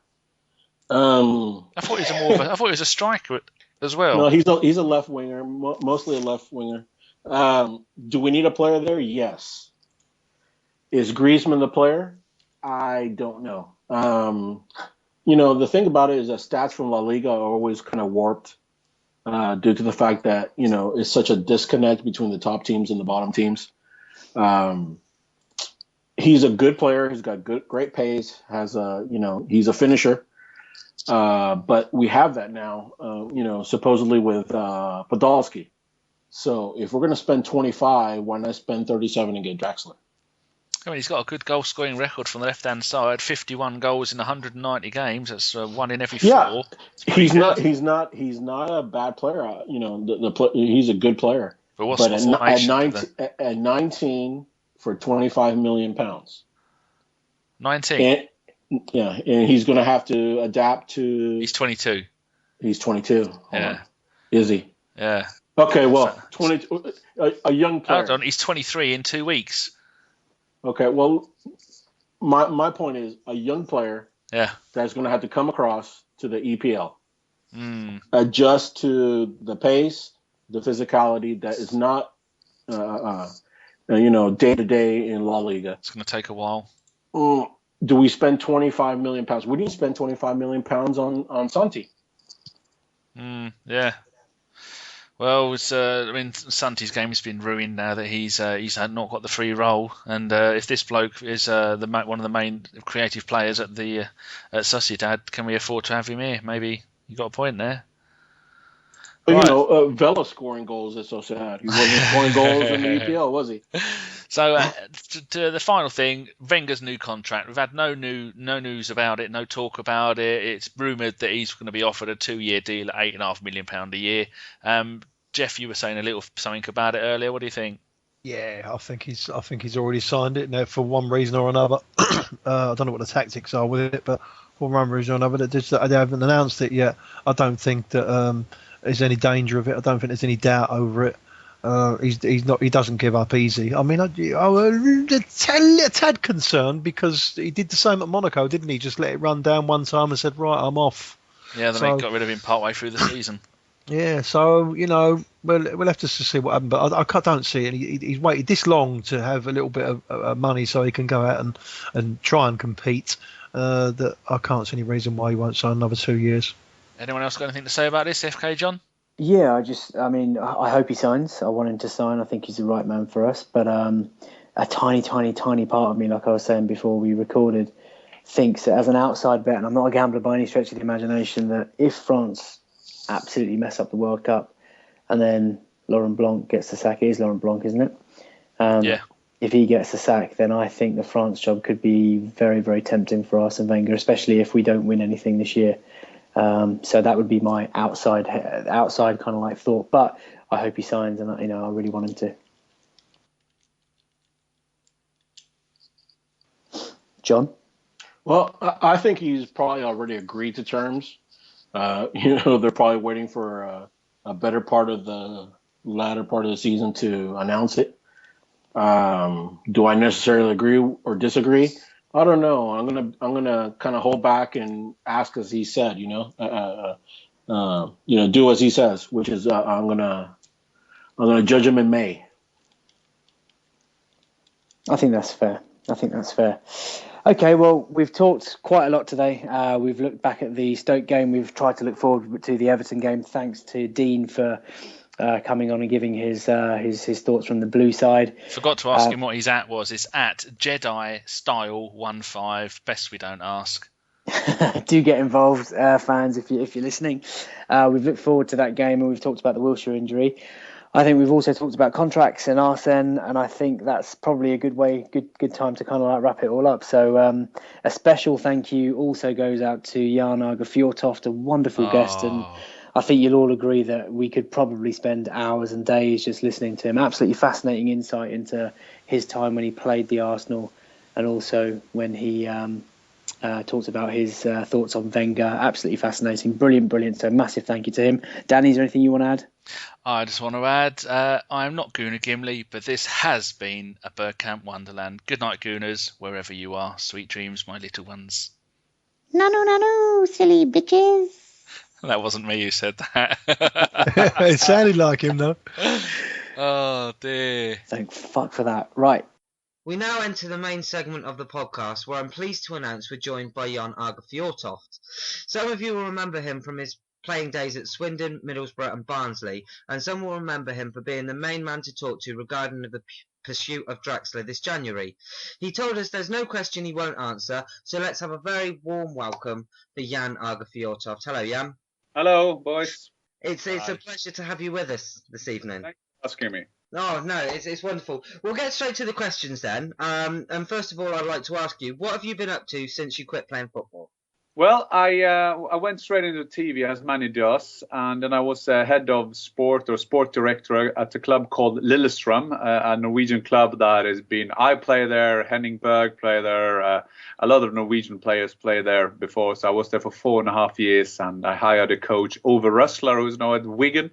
I thought he was a striker as well. No, he's a left winger, mostly a left winger. Do we need a player there? Yes. Is Griezmann the player? I don't know. The thing about it is that stats from La Liga are always kind of warped due to the fact that, it's such a disconnect between the top teams and the bottom teams. He's a good player. He's got great pace, he's a finisher. But we have that now, supposedly with Podolski. So if we're going to spend 25, why not spend 37 and get Draxler? I mean, he's got a good goal scoring record from the left-hand side. 51 goals in 190 games. That's one in every four. Yeah, he's not a bad player. He's a good player. But at 19 for £25 million. 19. And he's going to have to adapt to. He's 22. He's 22. Yeah. Is he? Yeah. Okay. Well, 20. A young player. Hold on. He's 23 in 2 weeks. Okay. Well, my point is a young player. Yeah. That's going to have to come across to the EPL. Adjust to the pace, the physicality that is not. Day to day in La Liga. It's going to take a while. Do we spend £25 million? We didn't spend £25 million on Santi. Yeah. Well, Santi's game has been ruined now that he's not got the free role, and if this bloke is one of the main creative players at Sociedad, can we afford to have him here? Maybe you got a point there. But, Vela scoring goals is so sad. He wasn't scoring goals in the EPL, was he? So to the final thing, Wenger's new contract. We've had no news about it, no talk about it. It's rumoured that he's going to be offered a 2-year deal at £8.5 million a year. Jeff, you were saying a little something about it earlier. What do you think? Yeah, I think he's already signed it now for one reason or another. I don't know what the tactics are with it, but for one reason or another, they haven't announced it yet. I don't think that there's any danger of it. I don't think there's any doubt over it. He doesn't give up easy. I mean, I'm a tad concerned because he did the same at Monaco, didn't he? Just let it run down one time and said, right, I'm off. Yeah, then they got rid of him partway through the season. Yeah, so, we'll have to see what happens. But I don't see it. He's waited this long to have a little bit of money so he can go out and try and compete. That I can't see any reason why he won't sign another 2 years. Anyone else got anything to say about this, FK John? Yeah, I hope he signs. I want him to sign. I think he's the right man for us. But a tiny part of me, like I was saying before we recorded, thinks that as an outside bet, and I'm not a gambler by any stretch of the imagination, that if France absolutely mess up the World Cup and then Laurent Blanc gets the sack, it is Laurent Blanc, isn't it? Yeah. If he gets the sack, then I think the France job could be very, very tempting for Arsene Wenger, especially if we don't win anything this year. So that would be my outside kind of like thought, but I hope he signs, and I really want him to. Well, I think he's probably already agreed to terms. They're probably waiting for a better part of latter part of the season to announce it. Do I necessarily agree or disagree? I don't know. I'm gonna kind of hold back and ask as he said. Do as he says, which is I'm gonna judge him in May. I think that's fair. Okay, well, we've talked quite a lot today. We've looked back at the Stoke game. We've tried to look forward to the Everton game. Thanks to Dean for coming on and giving his thoughts from the blue side. Forgot to ask him what his @ was. It's at Jedi Style 15. Best we don't ask. Do get involved, fans, if you're listening. We've looked forward to that game, and we've talked about the Wilshere injury. I think we've also talked about contracts and Arsene, and I think that's probably a good time to kind of like wrap it all up. So a special thank you also goes out to Jan Åge Fjortoft, a wonderful guest, and I think you'll all agree that we could probably spend hours and days just listening to him. Absolutely fascinating insight into his time when he played the Arsenal, and also when he talks about his thoughts on Wenger. Absolutely fascinating. Brilliant. So massive thank you to him. Danny, is there anything you want to add? I just want to add, I am not Gooner Gimli, but this has been a Bergkamp Wonderland. Good night, Gooners, wherever you are. Sweet dreams, my little ones. No, silly bitches. That wasn't me who said that. It sounded like him, though. Oh, dear. Thank fuck for that. Right. We now enter the main segment of the podcast, where I'm pleased to announce we're joined by Jan Åge Fjortoft. Some of you will remember him from his playing days at Swindon, Middlesbrough and Barnsley, and some will remember him for being the main man to talk to regarding the pursuit of Draxler this January. He told us there's no question he won't answer, so let's have a very warm welcome for Jan Åge Fjortoft. Hello, Jan. Hello, boys. It's a pleasure to have you with us this evening. Thanks for asking me. Oh, no, it's wonderful. We'll get straight to the questions then. And first of all, I'd like to ask you, what have you been up to since you quit playing football? Well, I went straight into TV, as many does, and then I was head of sport director at a club called Lillestrøm, a Norwegian club that has been. I play there, Henning Berg play there, a lot of Norwegian players play there before. So I was there for 4.5 years, and I hired a coach, Ove Røsler, who's now at Wigan.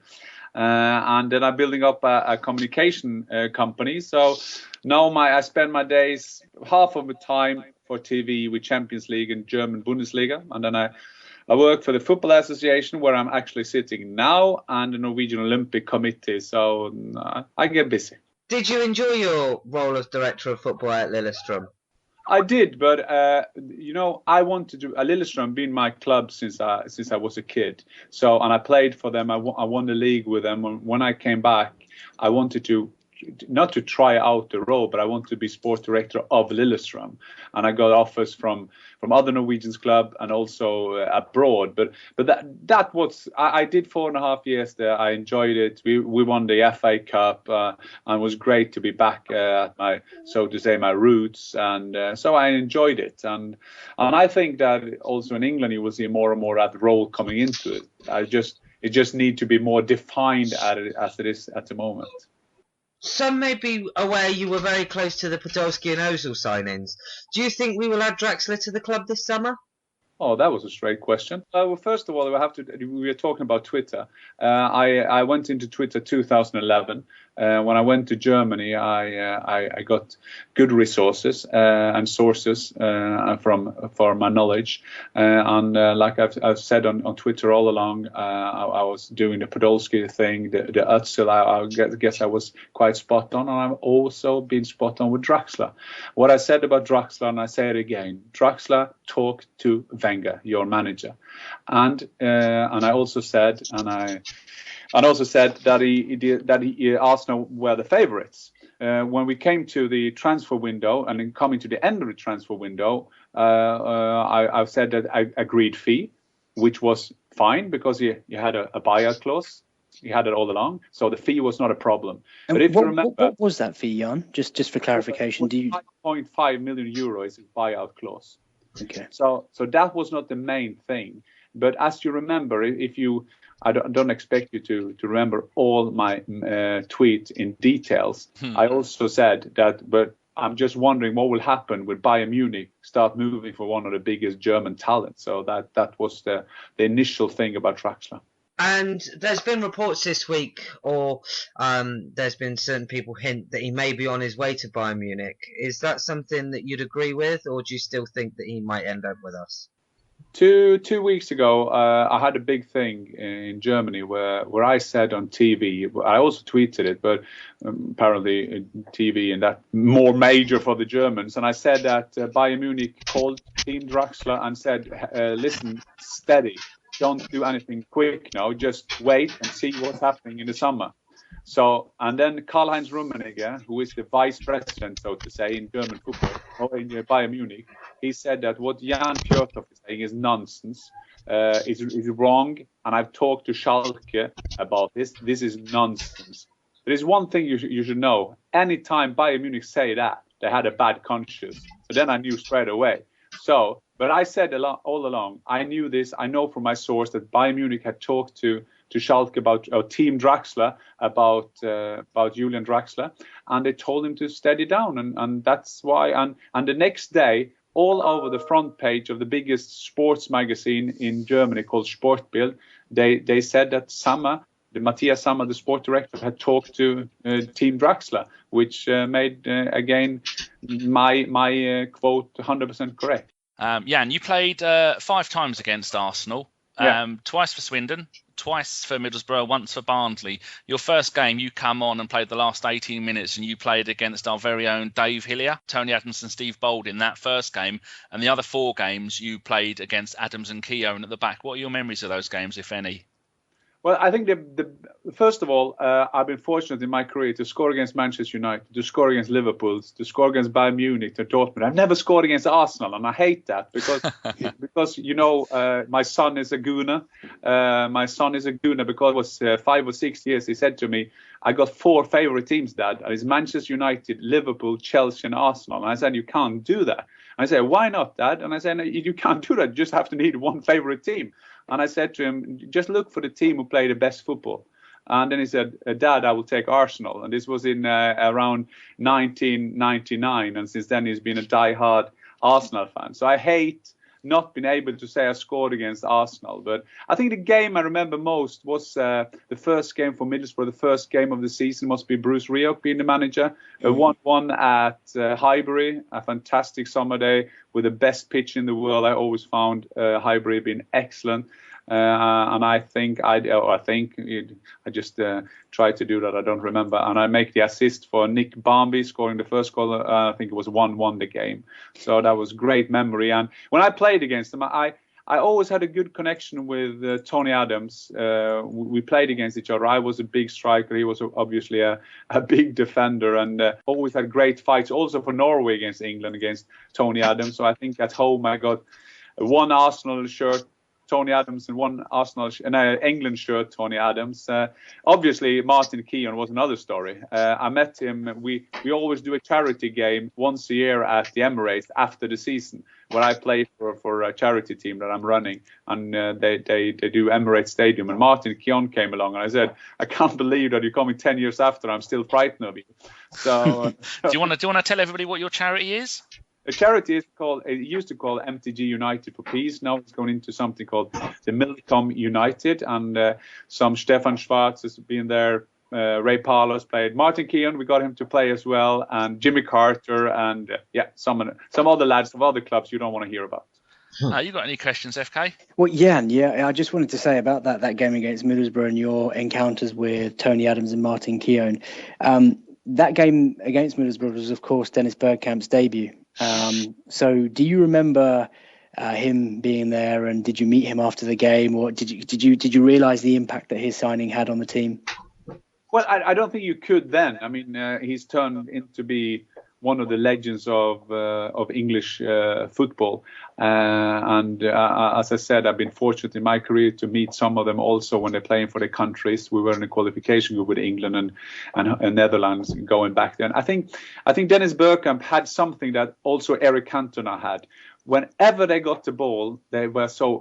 And then I'm building up a communication company. So now I spend my days, half of the time for TV with Champions League and German Bundesliga. And then I work for the Football Association, where I'm actually sitting now, and the Norwegian Olympic Committee. So I get busy. Did you enjoy your role as director of football at Lillestrøm? I did, but I wanted to. Lillestrøm been my club since I was a kid. So, and I played for them. I won the league with them. When I came back, I wanted to not to try out the role, but I wanted to be sport director of Lillestrøm, and I got offers from other Norwegians club and also abroad. But that was I did 4.5 years there. I enjoyed it. We won the FA Cup, and it was great to be back at my, so to say, my roots, and so I enjoyed it. And I think that also in England you will see more and more that role coming into it. It just need to be more defined as it is at the moment. Some may be aware you were very close to the Podolski and Ozil signings. Do you think we will add Draxler to the club this summer? Oh, that was a straight question. Well, first of all, we were talking about Twitter. I went into Twitter 2011. When I went to Germany, I got good resources and sources for my knowledge. Like I've said on Twitter all along, I was doing the Podolski thing, the Özil. I guess I was quite spot on, and I've also been spot on with Draxler. What I said about Draxler, and I say it again, Draxler talked to Wenger, your manager, and I also said, that Arsenal were the favourites. When we came to the transfer window, and then coming to the end of the transfer window, I've said that I agreed fee, which was fine because you had a buyout clause. You had it all along, so the fee was not a problem. And but if you remember, what was that fee, Jan? Just for clarification, 5.5 million euros is buyout clause. Okay. So that was not the main thing. But as you remember, I don't expect you to remember all my tweets in details. I also said that, but I'm just wondering what will happen with Bayern Munich start moving for one of the biggest German talents. So that was the initial thing about Draxler. And there's been reports this week, or there's been certain people hint that he may be on his way to Bayern Munich. Is that something that you'd agree with, or do you still think that he might end up with us? 2 weeks ago, I had a big thing in Germany where I said on TV, I also tweeted it, but apparently TV and that more major for the Germans. And I said that Bayern Munich called Team Draxler and said, listen, steady. Don't do anything quick now. Just wait and see what's happening in the summer. So, and then Karl-Heinz Rummenigge, who is the vice president, so to say, in German football, or in Bayern Munich, he said that what Jan Fjortoft is saying is nonsense, is wrong, and I've talked to Schalke about this. This is nonsense. There is one thing you should know. Anytime Bayern Munich say that, they had a bad conscience. So then I knew straight away. So, but I said all along, I knew this. I know from my source that Bayern Munich had talked to Schalke about Team Draxler, about Julian Draxler, and they told him to steady down, and that's why. And the next day, all over the front page of the biggest sports magazine in Germany called Sportbild, they said that Matthias Sammer, the sport director, had talked to Team Draxler, which made again my quote 100% correct. Jan, you played 5 times against Arsenal, twice for Swindon, twice for Middlesbrough, once for Barnsley. Your first game, you come on and played the last 18 minutes, and you played against our very own Dave Hillier, Tony Adams and Steve Bold in that first game. And the other 4 games, you played against Adams and Keown at the back. What are your memories of those games, if any? Well, I think first of all, I've been fortunate in my career to score against Manchester United, to score against Liverpool, to score against Bayern Munich, to Dortmund. I've never scored against Arsenal, and I hate that because my son is a Gooner. My son is a Gooner because it was 5 or 6 years. He said to me, I got 4 favorite teams, Dad. And it's Manchester United, Liverpool, Chelsea, and Arsenal. And I said, you can't do that. And I said, why not, Dad? And I said, no, you can't do that. You just have to need one favorite team. And I said to him, just look for the team who play the best football. And then he said, Dad, I will take Arsenal. And this was in around 1999. And since then, he's been a die-hard Arsenal fan. So I hate not being able to say I scored against Arsenal. But I think the game I remember most was the first game for Middlesbrough. The first game of the season must be Bruce Rioch being the manager. 1-1 at Highbury, a fantastic summer day with the best pitch in the world. I always found Highbury being excellent. And I just tried to do that. I don't remember. And I make the assist for Nick Barmby scoring the first goal. I think it was 1-1 the game. So that was great memory. And when I played against him, I always had a good connection with Tony Adams. We played against each other. I was a big striker. He was obviously a big defender, and always had great fights also for Norway against England, against Tony Adams. So I think at home I got 1 Arsenal shirt, Tony Adams, and 1 England shirt, Tony Adams. Obviously, Martin Keown was another story. I met him. We always do a charity game once a year at the Emirates after the season, where I play for a charity team that I'm running, and they do Emirates Stadium. And Martin Keown came along, and I said, I can't believe that you're coming 10 years after. I'm still frightened of you. So, do you want to tell everybody what your charity is? The charity is called, it used to call MTG United for Peace. Now it's going into something called the Milcom United. And some Stefan Schwarz has been there. Ray Palos played. Martin Keown, we got him to play as well. And Jimmy Carter and some other lads of other clubs you don't want to hear about. You got any questions, FK? Well, Jan, I just wanted to say about that game against Middlesbrough and your encounters with Tony Adams and Martin Keown. That game against Middlesbrough was, of course, Dennis Bergkamp's debut. So do you remember him being there, and did you meet him after the game, or did you realise the impact that his signing had on the team? Well, I don't think you could then. I mean, he's turned into be one of the legends of English football. And as I said, I've been fortunate in my career to meet some of them also when they're playing for their countries. We were in a qualification group with England and Netherlands going back then. I think Dennis Bergkamp had something that also Eric Cantona had. Whenever they got the ball,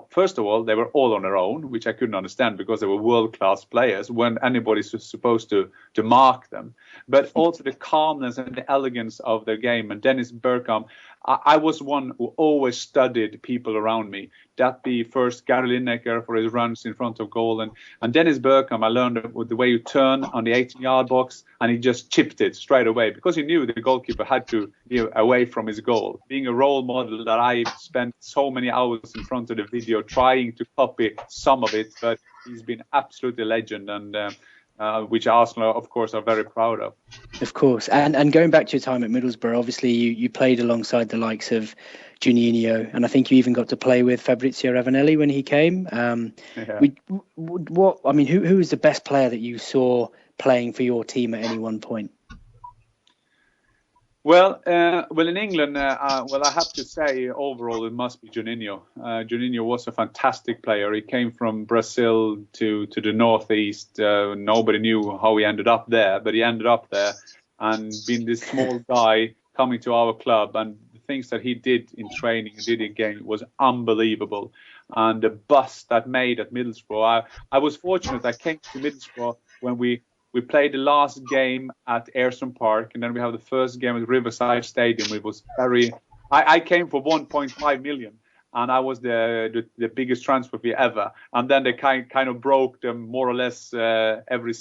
first of all, they were all on their own, which I couldn't understand because they were world-class players when anybody's supposed to mark them. But also the calmness and the elegance of their game. And Dennis Bergkamp, I was one who always studied people around me. That be first Gary Lineker for his runs in front of goal, and Dennis Bergkamp. I learned with the way you turn on the 18-yard box, and he just chipped it straight away because he knew the goalkeeper had to be away from his goal. Being a role model that I spent so many hours in front of the video trying to copy some of it, but he's been absolutely a legend, and which Arsenal, of course, are very proud of. Of course. And going back to your time at Middlesbrough, obviously you played alongside the likes of Juninho, and I think you even got to play with Fabrizio Ravanelli when he came. Who was the best player that you saw playing for your team at any one point? Well, in England, I have to say overall it must be Juninho. Juninho was a fantastic player. He came from Brazil to the northeast. Nobody knew how he ended up there, but he ended up there, and being this small guy coming to our club, and the things that he did in training and did in game was unbelievable. And the buzz that made at Middlesbrough, I was fortunate. I came to Middlesbrough when we played the last game at Ayresome Park, and then we have the first game at Riverside Stadium. It was I came for 1.5 million, and I was the biggest transfer fee ever. And then they kind of broke them more or less every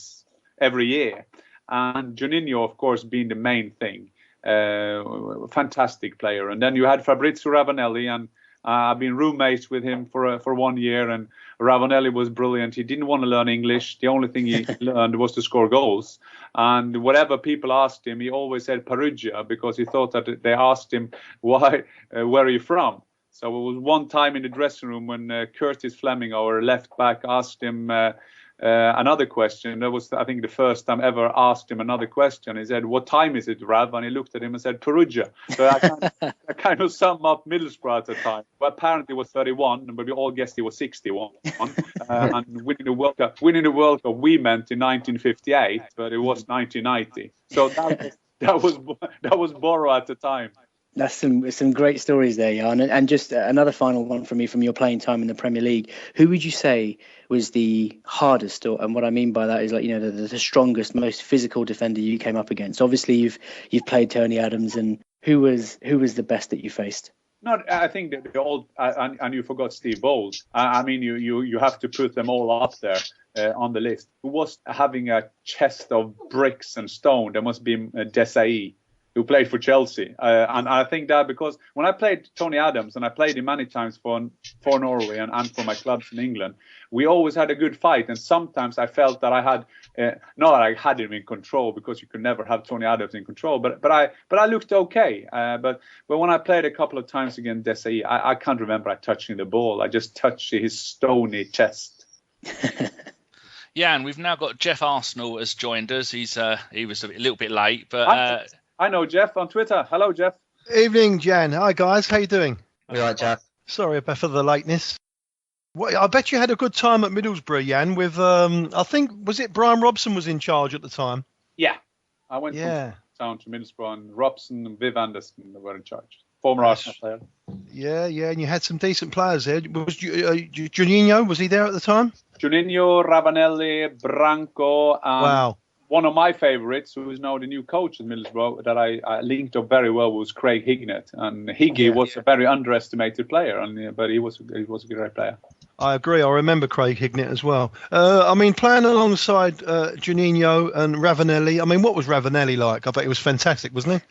year. And Juninho, of course, being the main thing, fantastic player. And then you had Fabrizio Ravanelli, and I've been roommates with him for 1 year, and Ravanelli was brilliant. He didn't want to learn English. The only thing he learned was to score goals. And whatever people asked him, he always said Perugia, because he thought that they asked him, why, where are you from? So it was one time in the dressing room when Curtis Fleming, our left back, asked him another question. That was, I think, the first time ever asked him another question. He said, "What time is it, Rav?" And he looked at him and said, "Perugia." So I kind of sum up Middlesbrough at the time. But apparently he was 31, but we all guessed he was 61. And winning the World Cup we meant in 1958, but it was 1990. So that was Borough at the time. That's some great stories there, Jan. And just another final one from me from your playing time in the Premier League. Who would you say was the hardest, and what I mean by that is, like, you know, the strongest, most physical defender you came up against? Obviously, you've played Tony Adams, and who was the best that you faced? I think that the old, and you forgot Steve Bowles. I mean, you have to put them all up there on the list. Who was having a chest of bricks and stone? There must be Desai, who played for Chelsea. And I think that because when I played Tony Adams, and I played him many times for Norway and for my clubs in England, we always had a good fight. And sometimes I felt that I had, not that I had him in control, because you could never have Tony Adams in control, but I looked okay. But when I played a couple of times against Desai, I can't remember touching the ball. I just touched his stony chest. Yeah, and we've now got Jeff Arsenal has joined us. He was a little bit late, but I know Jeff on Twitter. Hello, Jeff. Evening, Jan. Hi, guys. How you doing? All right, Jeff. Sorry for the lateness. I bet you had a good time at Middlesbrough, Jan, with, I think, was it Brian Robson was in charge at the time? Yeah. I went from town to Middlesbrough, and Robson and Viv Anderson were in charge. Former Arsenal player. Yeah, and you had some decent players there. Was Juninho, was he there at the time? Juninho, Ravanelli, Branco, wow. One of my favourites, who is now the new coach at Middlesbrough, that I linked up very well, was Craig Hignett. And Higgy was a very underestimated player, but he was a great player. I agree. I remember Craig Hignett as well. I mean, playing alongside Juninho and Ravanelli, I mean, what was Ravanelli like? I bet he was fantastic, wasn't he?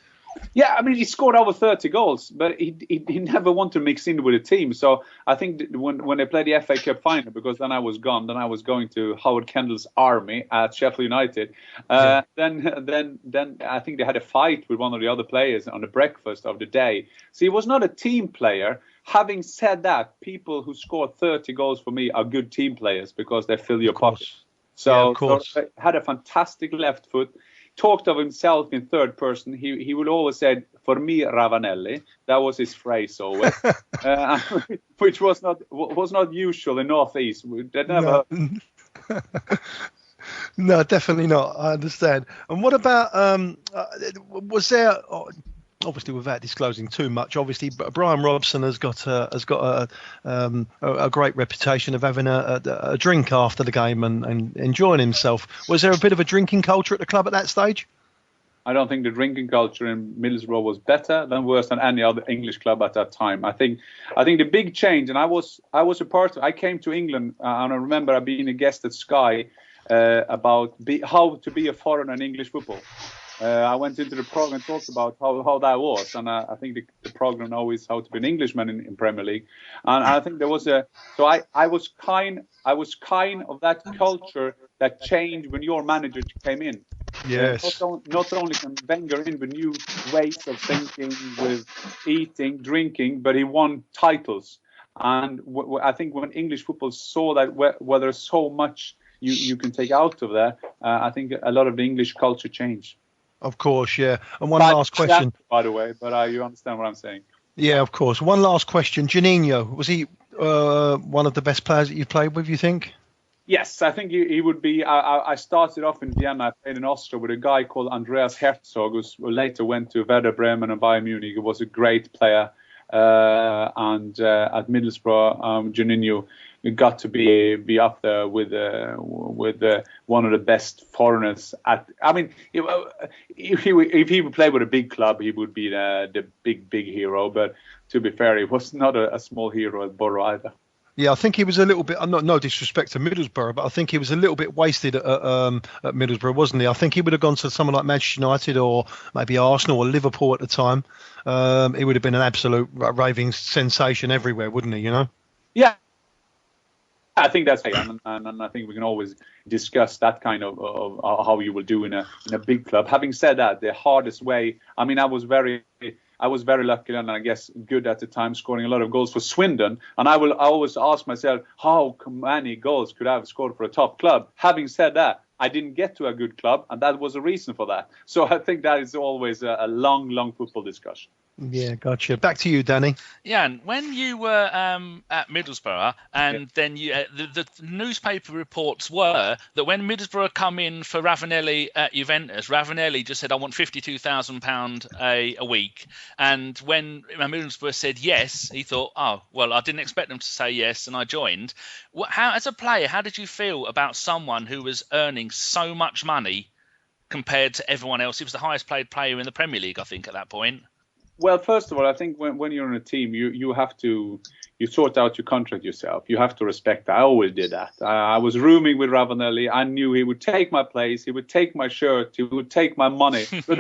Yeah, I mean, he scored over 30 goals, but he never wanted to mix in with the team. So I think when they played the FA Cup final, because then I was gone, then I was going to Howard Kendall's army at Sheffield United. Then I think they had a fight with one of the other players on the breakfast of the day. So he was not a team player. Having said that, people who score 30 goals for me are good team players because they fill your pocket. So he had a fantastic left foot. Talked of himself in third person. He would always say, "For me, Ravanelli." That was his phrase always, which was not usual in Northeast. No, definitely not. I understand. And what about was there? Obviously, without disclosing too much, obviously Brian Robson has got a great reputation of having a drink after the game and enjoying himself. Was there a bit of a drinking culture at the club at that stage? I don't think the drinking culture in Middlesbrough was better than worse than any other English club at that time. I think the big change, and I was a part of. I came to England, and I remember being a guest at Sky about how to be a foreigner in English football. I went into the program and talked about how that was, and I think the program now is how to be an Englishman in Premier League. And I think there was I was kind of that culture that changed when your manager came in. Yes. Not only can Wenger in with new ways of thinking, with eating, drinking, but he won titles. And I think when English football saw that where there's so much you can take out of there, I think a lot of the English culture changed. Of course, yeah. And one last question. By the way, but you understand what I'm saying. Yeah, of course. One last question. Juninho, was he one of the best players that you played with, you think? Yes, I think he would be. I started off in Vienna. I played in Austria with a guy called Andreas Herzog, who later went to Werder Bremen and Bayern Munich. He was a great player. And at Middlesbrough, Juninho got to be up there with one of the best foreigners. If he would play with a big club, he would be the big hero. But to be fair, he was not a small hero at Borough either. Yeah, I think he was a little bit, no disrespect to Middlesbrough, but I think he was a little bit wasted at Middlesbrough, wasn't he? I think he would have gone to someone like Manchester United or maybe Arsenal or Liverpool at the time. He would have been an absolute raving sensation everywhere, wouldn't he, you know? Yeah. I think that's and I think we can always discuss that kind of how you will do in a big club. Having said that, the hardest way, I was very lucky and I guess good at the time, scoring a lot of goals for Swindon. And I always ask myself, how many goals could I have scored for a top club? Having said that, I didn't get to a good club, and that was a reason for that. So I think that is always a long football discussion. Yeah, gotcha. Back to you, Danny. Jan, when you were at Middlesbrough, and then you, the newspaper reports were that when Middlesbrough come in for Ravanelli at Juventus, Ravanelli just said, I want £52,000 a week. And when Middlesbrough said yes, he thought, oh, well, I didn't expect them to say yes, and I joined. As a player, how did you feel about someone who was earning so much money compared to everyone else? He was the highest paid player in the Premier League, I think, at that point. Well, first of all, I think when you're in a team, you have to sort out your contract yourself. You have to respect that. I always did that. I was rooming with Ravanelli. I knew he would take my place. He would take my shirt. He would take my money. But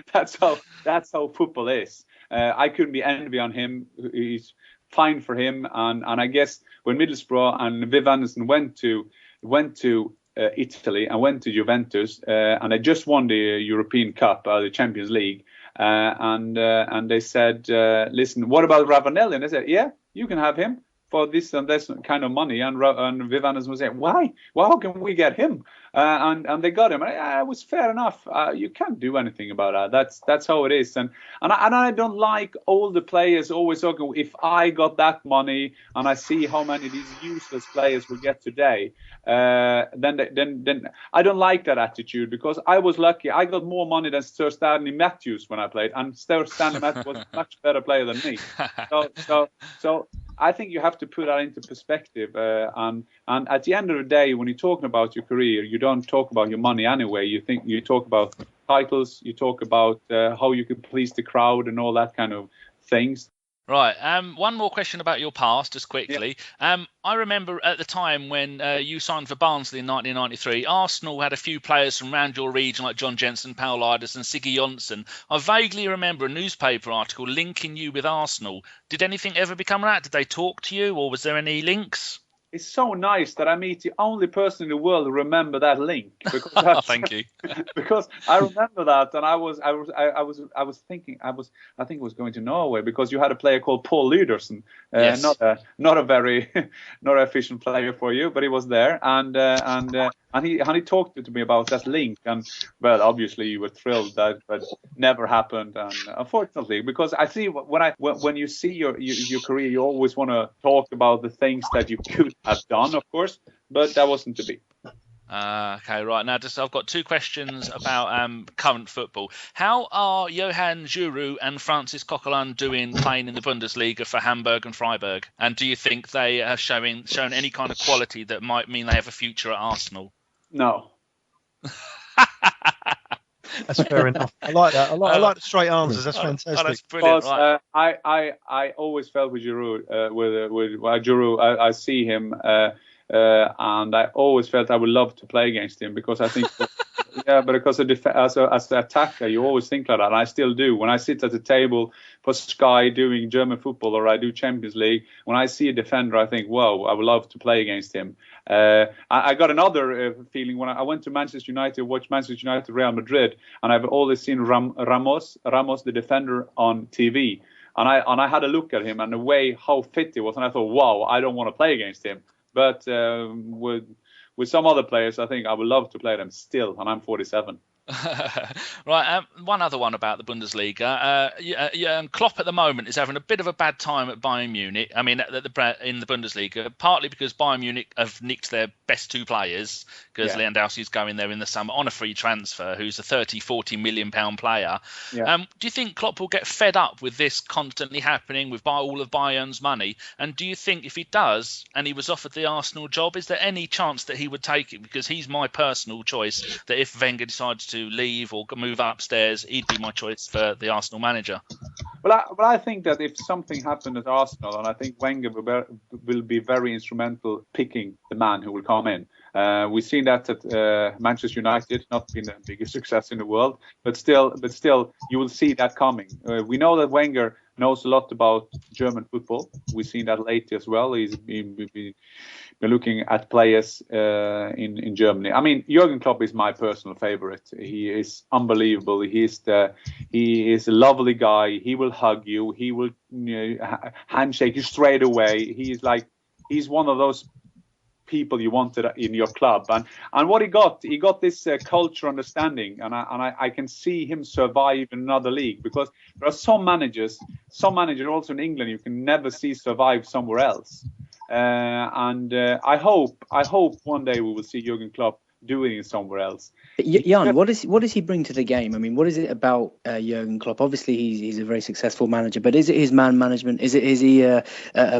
that's how football is. I couldn't be envy on him. He's fine for him. And I guess when Middlesbrough and Viv Anderson went to Italy and went to Juventus, and they just won the European Cup, the Champions League. And they said, listen, what about Ravanelli? And they said, yeah, you can have him for this and this kind of money. And Viv Anderson was saying, why? Well, how can we get him? And they got him. And it was fair enough. You can't do anything about that. That's how it is. And I don't like all the players always talking, if I got that money and I see how many of these useless players we get today, then I don't like that attitude, because I was lucky. I got more money than Sir Stanley Matthews when I played, and Sir Stanley Matthews was a much better player than me. So I think you have to put that into perspective. And at the end of the day, when you're talking about your career, you don't talk about your money anyway. You talk about titles. You talk about how you can please the crowd and all that kind of things. Right. One more question about your past, just quickly. Yeah. I remember at the time when you signed for Barnsley in 1993, Arsenal had a few players from around your region like John Jensen, Paul Iders and Siggy Jonsson. I vaguely remember a newspaper article linking you with Arsenal. Did anything ever become of that? Did they talk to you, or was there any links? It's so nice that I meet the only person in the world who remember that link. Because thank you. Because I remember that, and I think it was going to Norway, because you had a player called Paul Lydersen, yes. not a very not efficient player for you, but he was there, and he talked to me about that link, and well, obviously you were thrilled that, but never happened, and unfortunately, because I see when you see your career, you always want to talk about the things that you could have done, of course, but that wasn't to be. Okay, right. Now, I've got two questions about current football. How are Johan Giroud and Francis Coquelin doing playing in the Bundesliga for Hamburg and Freiburg? And do you think they are shown any kind of quality that might mean they have a future at Arsenal? No. That's fair enough. I like that. I like the straight answers. That's fantastic. That's brilliant. Because, Right. I always felt with Giroud, with Giroud, I see him, and I always felt I would love to play against him because I think, because as an attacker, you always think like that, and I still do. When I sit at the table for Sky doing German football or I do Champions League, when I see a defender, I think, wow, I would love to play against him. I got another feeling when I went to Manchester United, watched Manchester United Real Madrid, and I've always seen Ramos, the defender, on TV. And I had a look at him and the way how fit he was, and I thought, wow, I don't want to play against him. But with some other players, I think I would love to play them still, and I'm 47. Right, one other one about the Bundesliga. Klopp at the moment is having a bit of a bad time at Bayern Munich. I mean, in the Bundesliga, partly because Bayern Munich have nicked their best two players, because Lewandowski's going there in the summer on a free transfer, who's a 30-40 million pound player. Yeah. Do you think Klopp will get fed up with this constantly happening with all of Bayern's money? And do you think if he does, and he was offered the Arsenal job, is there any chance that he would take it? Because he's my personal choice, that if Wenger decides to leave or move upstairs, he'd be my choice for the Arsenal manager. Well, I think that if something happened at Arsenal, and I think Wenger will be very instrumental picking the man who will come in. We've seen that at Manchester United, not been the biggest success in the world, but still, you will see that coming. We know that Wenger knows a lot about German football. We've seen that lately as well. He's been looking at players in Germany. I mean, Jurgen Klopp is my personal favorite. He is unbelievable. He is a lovely guy. He will hug you. He will handshake you straight away. He's one of those people you wanted in your club, and what he got this culture understanding, and I can see him survive in another league, because there are some managers also in England you can never see survive somewhere else, and I hope one day we will see Jurgen Klopp doing it somewhere else. Jan, what does he bring to the game? I mean, what is it about Jurgen Klopp? Obviously, he's a very successful manager, but is it his man management? Is he a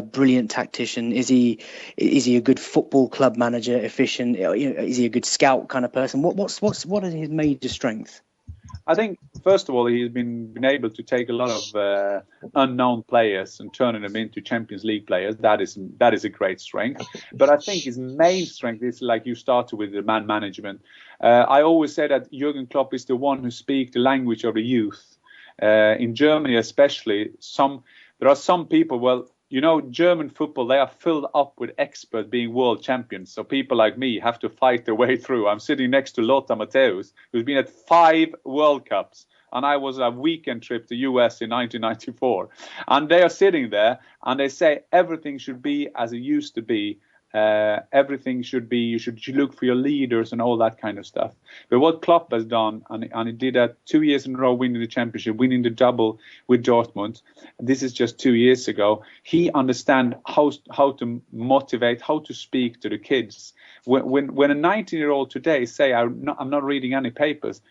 brilliant tactician? Is he a good football club manager, efficient? Is he a good scout kind of person? What are his major strengths? I think, first of all, he's been able to take a lot of unknown players and turning them into Champions League players. That is a great strength. But I think his main strength is, like you started with, the man management. I always say that Jurgen Klopp is the one who speaks the language of the youth. In Germany especially, there are some people, German football, they are filled up with experts being world champions. So people like me have to fight their way through. I'm sitting next to Lothar Matthäus, who's been at 5 World Cups. And I was a weekend trip to US in 1994. And they are sitting there and they say everything should be as it used to be. Everything should be, you should look for your leaders and all that kind of stuff. But what Klopp has done, and he did that 2 years in a row, winning the championship, winning the double with Dortmund. This is just 2 years ago. He understands how to motivate, how to speak to the kids. When a 19-year-old today say, I'm not reading any papers,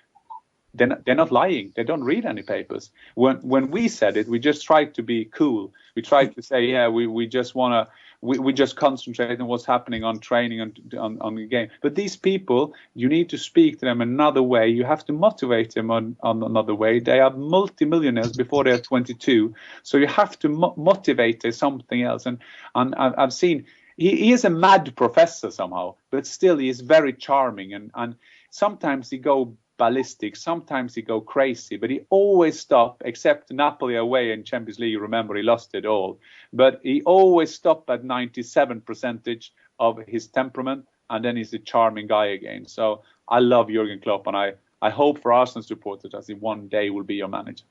they're not lying. They don't read any papers. When we said it, we just tried to be cool. We tried to say, we just want to. We just concentrate on what's happening on training and on the game. But these people, you need to speak to them another way. You have to motivate them on another way. They are multimillionaires before they're 22. So you have to motivate them something else. And I've seen he is a mad professor somehow, but still he is very charming. And sometimes he go ballistic, sometimes he go crazy, but he always stop, except Napoli away in Champions League. Remember, he lost it all, but he always stop at 97% of his temperament, and then he's a charming guy again. So I love Jurgen Klopp, and I hope for Arsenal supporters that he one day will be your manager.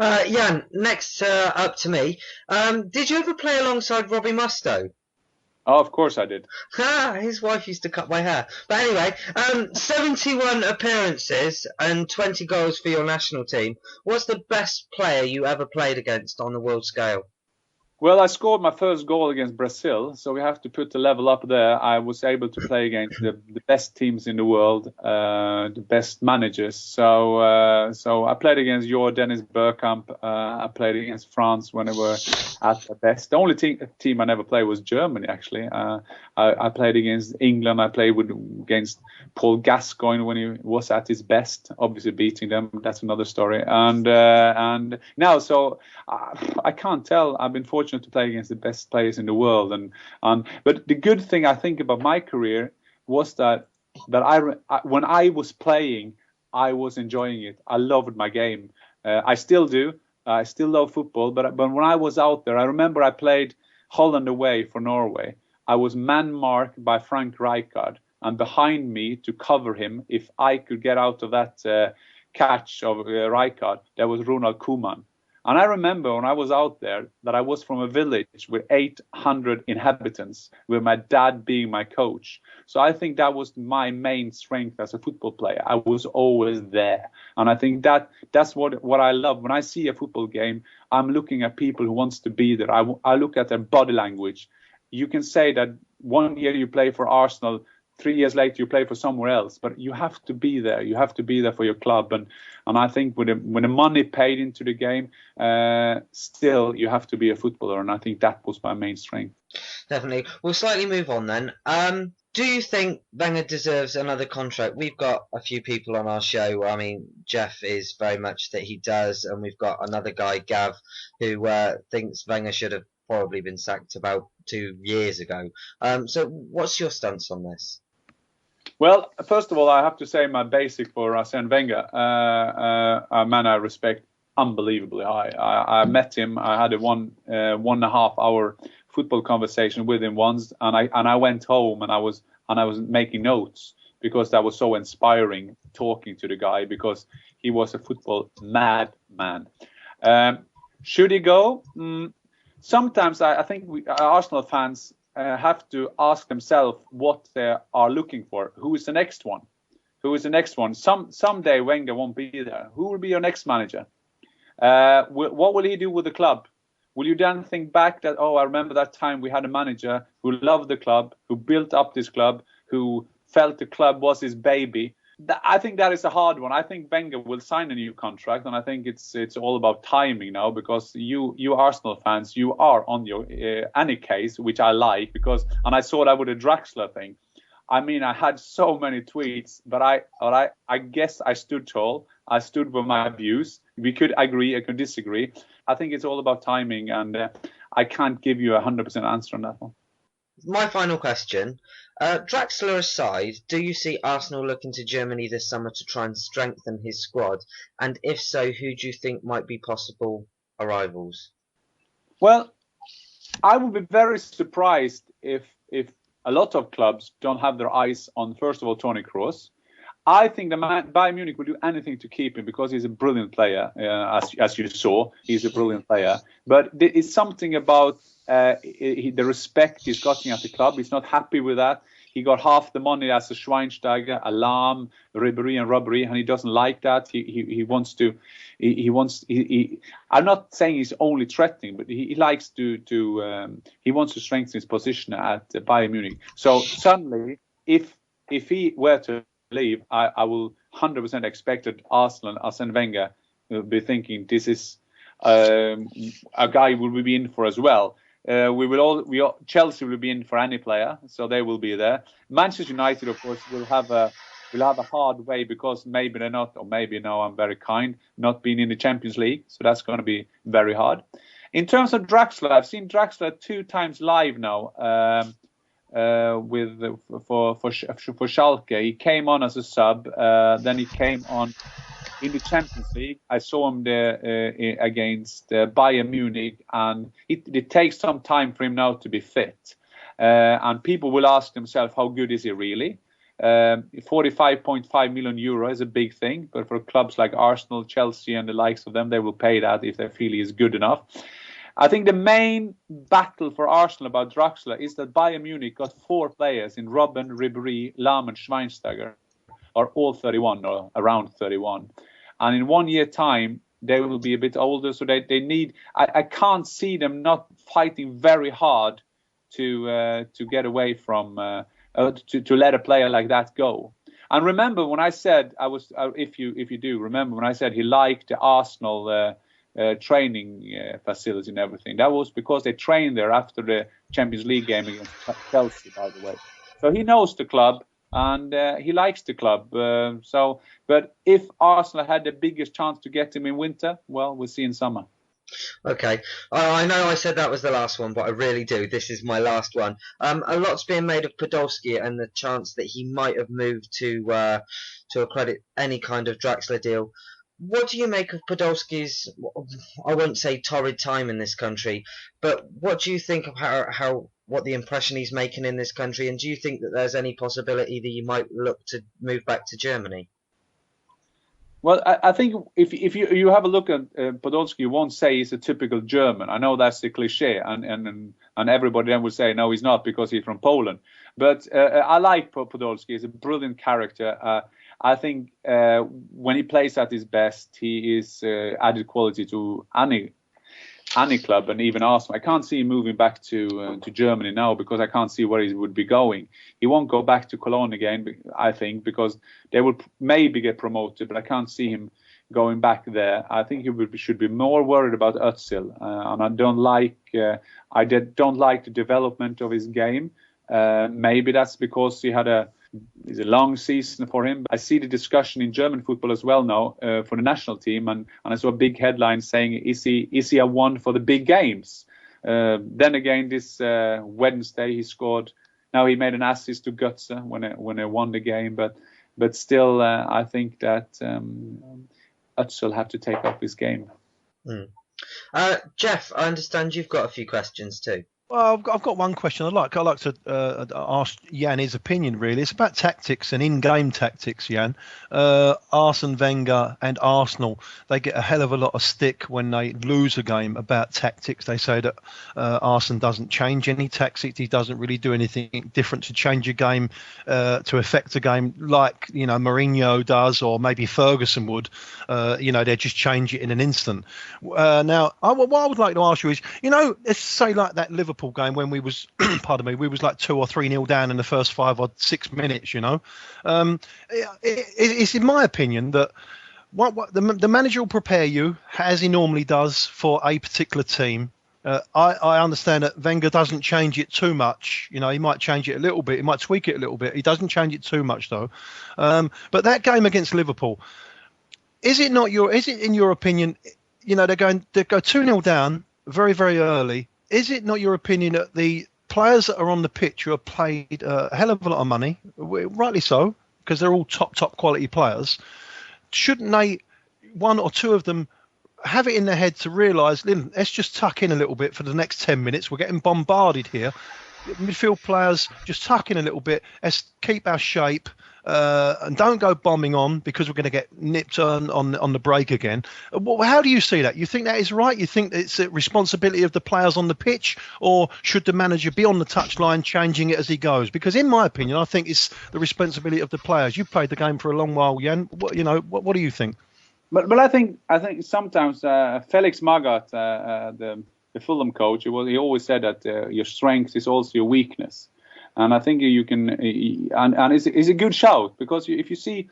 Jan, next up to me. Did you ever play alongside Robbie Mustoe? Oh, of course I did. His wife used to cut my hair. But anyway, 71 appearances and 20 goals for your national team. What's the best player you ever played against on the world scale? Well, I scored my first goal against Brazil, so we have to put the level up there. I was able to play against the best teams in the world, the best managers. So I played against your Dennis Bergkamp. I played against France when they were at their best. The only team I never played was Germany, actually. I played against England. I played against Paul Gascoigne when he was at his best, obviously beating them. That's another story. And now, so I can't tell. I've been fortunate to play against the best players in the world, but the good thing I think about my career was that when I was playing, I was enjoying it. I loved my game. I still do. I still love football, but when I was out there, I remember I played Holland away for Norway. I was man-marked by Frank Rijkaard, and behind me to cover him, if I could get out of that catch of Rijkaard, there was Ronald Koeman. And I remember when I was out there that I was from a village with 800 inhabitants, with my dad being my coach. So I think that was my main strength as a football player. I was always there. And I think that's what I love. When I see a football game, I'm looking at people who wants to be there. I look at their body language. You can say that 1 year you play for Arsenal, 3 years later you play for somewhere else, but you have to be there. You have to be there for your club, and I think when the money paid into the game, still you have to be a footballer, and I think that was my main strength. Definitely. We'll slightly move on then. Do you think Wenger deserves another contract? We've got a few people on our show. I mean, Jeff is very much that he does, and we've got another guy, Gav, who thinks Wenger should have probably been sacked about 2 years ago. So what's your stance on this? Well, first of all, I have to say my basic for Arsene Wenger, a man I respect unbelievably high. I met him. I had a 1.5 hour football conversation with him once, and I went home and I was making notes because that was so inspiring talking to the guy, because he was a football madman. Should he go? Sometimes I think Arsenal fans have to ask themselves what they are looking for. Who is the next one? Who is the next one? Someday Wenger won't be there. Who will be your next manager? What will he do with the club? Will you then think back that, I remember that time we had a manager who loved the club, who built up this club, who felt the club was his baby? I think that is a hard one. I think Wenger will sign a new contract, and I think it's all about timing now, because you Arsenal fans, you are on your any case, which I like, and I saw that with the Draxler thing. I mean, I had so many tweets, but I guess I stood tall. I stood with my views. We could agree, I could disagree. I think it's all about timing, and I can't give you 100% answer on that one. My final question. Draxler aside, do you see Arsenal looking to Germany this summer to try and strengthen his squad? And if so, who do you think might be possible arrivals? Well, I would be very surprised if a lot of clubs don't have their eyes on, first of all, Toni Kroos. I think Bayern Munich will do anything to keep him, because he's a brilliant player, as you saw. He's a brilliant player. But it's something about the respect he's gotten at the club. He's not happy with that. He got half the money as a Schweinsteiger, a Lahm, Ribéry and Robbery, and he doesn't like that. He wants to. I'm not saying he's only threatening, but he likes to. He wants to strengthen his position at Bayern Munich. So suddenly, if he were to leave, I will 100% expect that Arsenal and Arsene Wenger will be thinking this is a guy we will be in for as well. Chelsea will be in for any player, so they will be there. Manchester United, of course, will have a hard way, because maybe they're not, or maybe now I'm very kind, not being in the Champions League, so that's going to be very hard. In terms of Draxler, I've seen Draxler 2 times live now. For Schalke. He came on as a sub, then he came on in the Champions League. I saw him there against Bayern Munich, and it takes some time for him now to be fit. And people will ask themselves, how good is he really? 45.5 million euro is a big thing, but for clubs like Arsenal, Chelsea and the likes of them, they will pay that if they feel he is good enough. I think the main battle for Arsenal about Draxler is that Bayern Munich got 4 players in Robben, Ribéry, Lahm and Schweinsteiger, are all 31 or around 31. And in 1 year time, they will be a bit older, so they need. I can't see them not fighting very hard to get away from to let a player like that go. And remember when I said if you do remember when I said he liked the Arsenal training facility and everything, that was because they trained there after the Champions League game against Chelsea, by the way. So he knows the club and he likes the club. But if Arsenal had the biggest chance to get him in winter, well, we'll see in summer. Okay. I know I said that was the last one, but I really do. This is my last one. A lot's being made of Podolski and the chance that he might have moved to accredit any kind of Draxler deal. What do you make of Podolski's, I won't say torrid time in this country, but what do you think of what the impression he's making in this country, and do you think that there's any possibility that you might look to move back to Germany? Well, I think if you have a look at Podolski, you won't say he's a typical German. I know that's the cliche, and everybody then will say no, he's not because he's from Poland. But I like Podolski. He's a brilliant character. I think when he plays at his best, he is added quality to any club, and even Arsenal. I can't see him moving back to Germany now because I can't see where he would be going. He won't go back to Cologne again, I think, because they will maybe get promoted, but I can't see him going back there. I think he should be more worried about Özil, and I don't like the development of his game. Maybe that's because it's a long season for him. I see the discussion in German football as well now for the national team, and I saw a big headline saying, is he a one for the big games? Then again, this Wednesday he scored. Now he made an assist to Götze when they won the game, but still I think that Özil have to take up his game. Jeff, I understand you've got a few questions too. Well, I've got one question. I'd like to ask Jan his opinion, really. It's about tactics and in-game tactics, Jan. Arsene Wenger and Arsenal, they get a hell of a lot of stick when they lose a game about tactics. They say that Arsene doesn't change any tactics. He doesn't really do anything different to change a game, to affect a game like, Mourinho does, or maybe Ferguson would. They just change it in an instant. Now, what I would like to ask you is, let's say like that Liverpool game when we was we was like 2 or 3-0 down in the first 5 or 6 minutes. It's in my opinion that what the manager will prepare you as he normally does for a particular team. I understand that Wenger doesn't change it too much. He might change it a little bit, he might tweak it a little bit. He doesn't change it too much though. But that game against Liverpool, is it in your opinion, they go 2-0 down very, very early? Is it not your opinion that the players that are on the pitch who have played a hell of a lot of money, rightly so, because they're all top quality players, shouldn't they, one or two of them, have it in their head to realise, let's just tuck in a little bit for the next 10 minutes. We're getting bombarded here. Midfield players, just tuck in a little bit. Let's keep our shape. And don't go bombing on because we're going to get nipped on the break again. How do you see that? You think that is right? You think it's a responsibility of the players on the pitch, or should the manager be on the touchline changing it as he goes? Because in my opinion, I think it's the responsibility of the players. You've played the game for a long while, Jan. What do you think? But I think sometimes Felix Magath, the Fulham coach, he always said that your strength is also your weakness. And I think you can, and it's a good shout, because if you see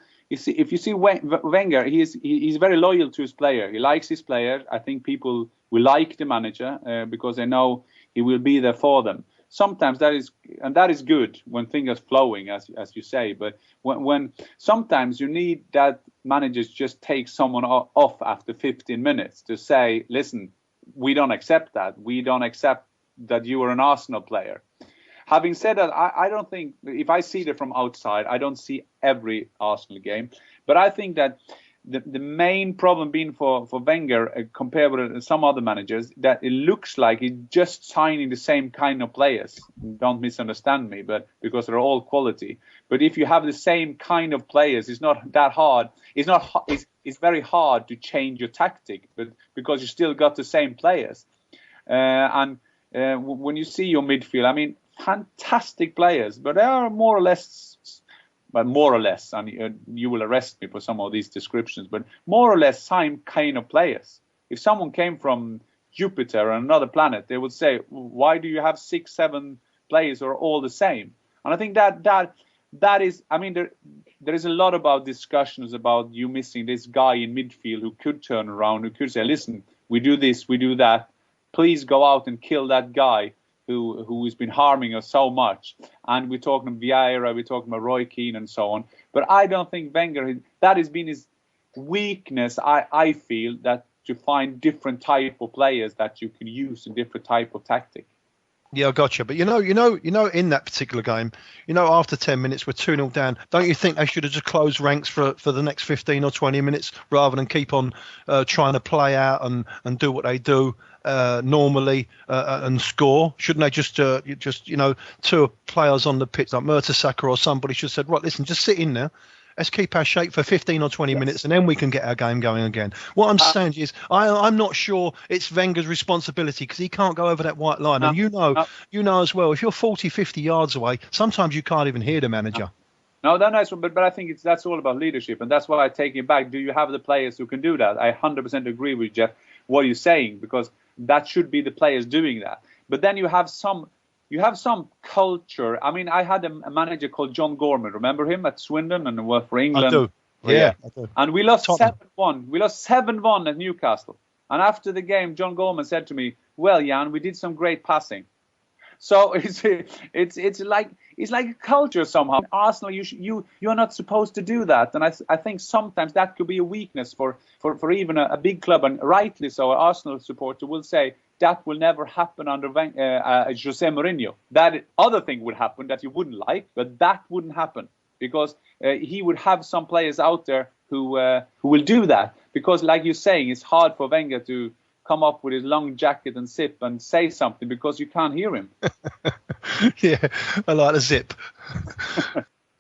Wenger, he's very loyal to his player. He likes his player. I think people will like the manager because they know he will be there for them. Sometimes that is good when things are flowing, as you say. But when sometimes you need that managers just take someone off after 15 minutes to say, listen, we don't accept that. We don't accept that you are an Arsenal player. Having said that, I don't think, if I see it from outside, I don't see every Arsenal game. But I think that the main problem being for Wenger, compared with some other managers, that it looks like he's just signing the same kind of players. Don't misunderstand me, but because they're all quality. But if you have the same kind of players, it's not that hard. It's very hard to change your tactic, but because you still got the same players. And when you see your midfield, I mean, fantastic players, but they are more or less but more or less, and you will arrest me for some of these descriptions, but more or less same kind of players. If someone came from Jupiter and another planet, they would say, why do you have 6, 7 players who are all the same? And I think that is, I mean, there is a lot about discussions about you missing this guy in midfield who could turn around, who could say, listen, we do this, we do that. Please go out and kill that guy who has been harming us so much. And we're talking about Vieira, we're talking about Roy Keane and so on. But I don't think Wenger, that has been his weakness, I feel, that to find different type of players that you can use in different type of tactic. Yeah, I gotcha. But you know, in that particular game, after 10 minutes, we're 2-0 down. Don't you think they should have just closed ranks for the next 15 or 20 minutes rather than keep on trying to play out and do what they do normally and score? Shouldn't they just 2 players on the pitch like Mertesacker or somebody should have said, right, listen, just sit in there. Let's keep our shape for 15 or 20 minutes and then we can get our game going again. What I'm saying is I'm not sure it's Wenger's responsibility because he can't go over that white line. And you know as well, if you're 40, 50 yards away, sometimes you can't even hear the manager. No, that's but I think that's all about leadership. And that's why I take it back. Do you have the players who can do that? I 100% agree with Jeff, what you're saying, because that should be the players doing that. But then you have some culture. I mean, I had a manager called John Gorman. Remember him at Swindon and worked for England? I do. Yeah. I do. And we lost 7-1. We lost 7-1 at Newcastle. And after the game, John Gorman said to me, "Well, Jan, we did some great passing." So it's like a culture somehow. Arsenal, you're not supposed to do that. And I think sometimes that could be a weakness for even a big club, and rightly so. An Arsenal supporter will say, that will never happen under Jose Mourinho. That other thing would happen that you wouldn't like, but that wouldn't happen because he would have some players out there who will do that. Because, like you're saying, it's hard for Wenger to come up with his long jacket and zip and say something because you can't hear him. Yeah, I like the zip.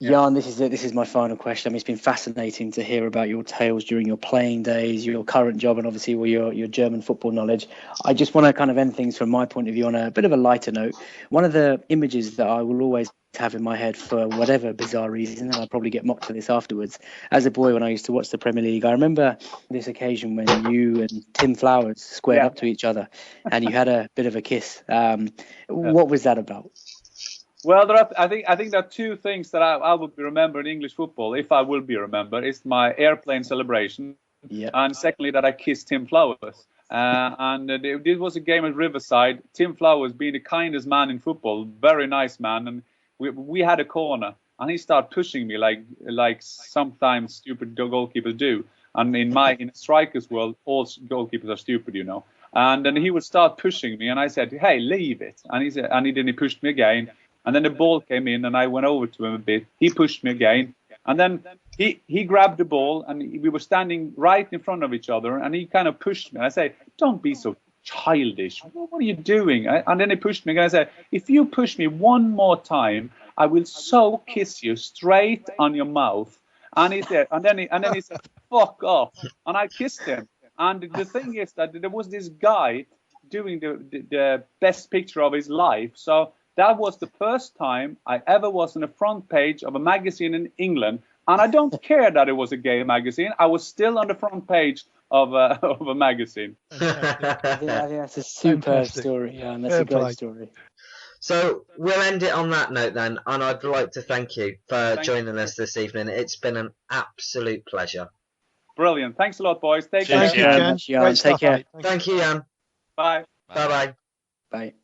Jan, this is my final question. I mean, it's been fascinating to hear about your tales during your playing days, your current job, and obviously your German football knowledge. I just want to kind of end things from my point of view on a bit of a lighter note. One of the images that I will always have in my head for whatever bizarre reason, and I'll probably get mocked for this afterwards, as a boy when I used to watch the Premier League, I remember this occasion when you and Tim Flowers squared up to each other and you had a bit of a kiss. What was that about? Well, I think there are 2 things that I will be remembered in English football, if I will be remembered. It's my airplane celebration, and secondly that I kissed Tim Flowers. And it was a game at Riverside. Tim Flowers, being the kindest man in football, very nice man, and we had a corner, and he started pushing me like sometimes stupid goalkeepers do. And in a striker's world, all goalkeepers are stupid, And then he would start pushing me, and I said, "Hey, leave it." And he pushed me again. And then the ball came in, and I went over to him a bit. He pushed me again. And then he grabbed the ball, and we were standing right in front of each other, and he kind of pushed me. I say, "Don't be so childish. What are you doing?" And then he pushed me again. I said, "If you push me one more time, I will so kiss you straight on your mouth." And he said, and then he said, "Fuck off." And I kissed him. And the thing is that there was this guy doing the best picture of his life. So that was the first time I ever was on the front page of a magazine in England. And I don't care that it was a gay magazine. I was still on the front page of a magazine. That's a superb story. Yeah, and that's a great story. So we'll end it on that note then. And I'd like to thank you for joining us this evening. It's been an absolute pleasure. Brilliant. Thanks a lot, boys. Take care. Thank you, Jan. Take care. Thank you, Jan. Bye. Bye-bye. Bye.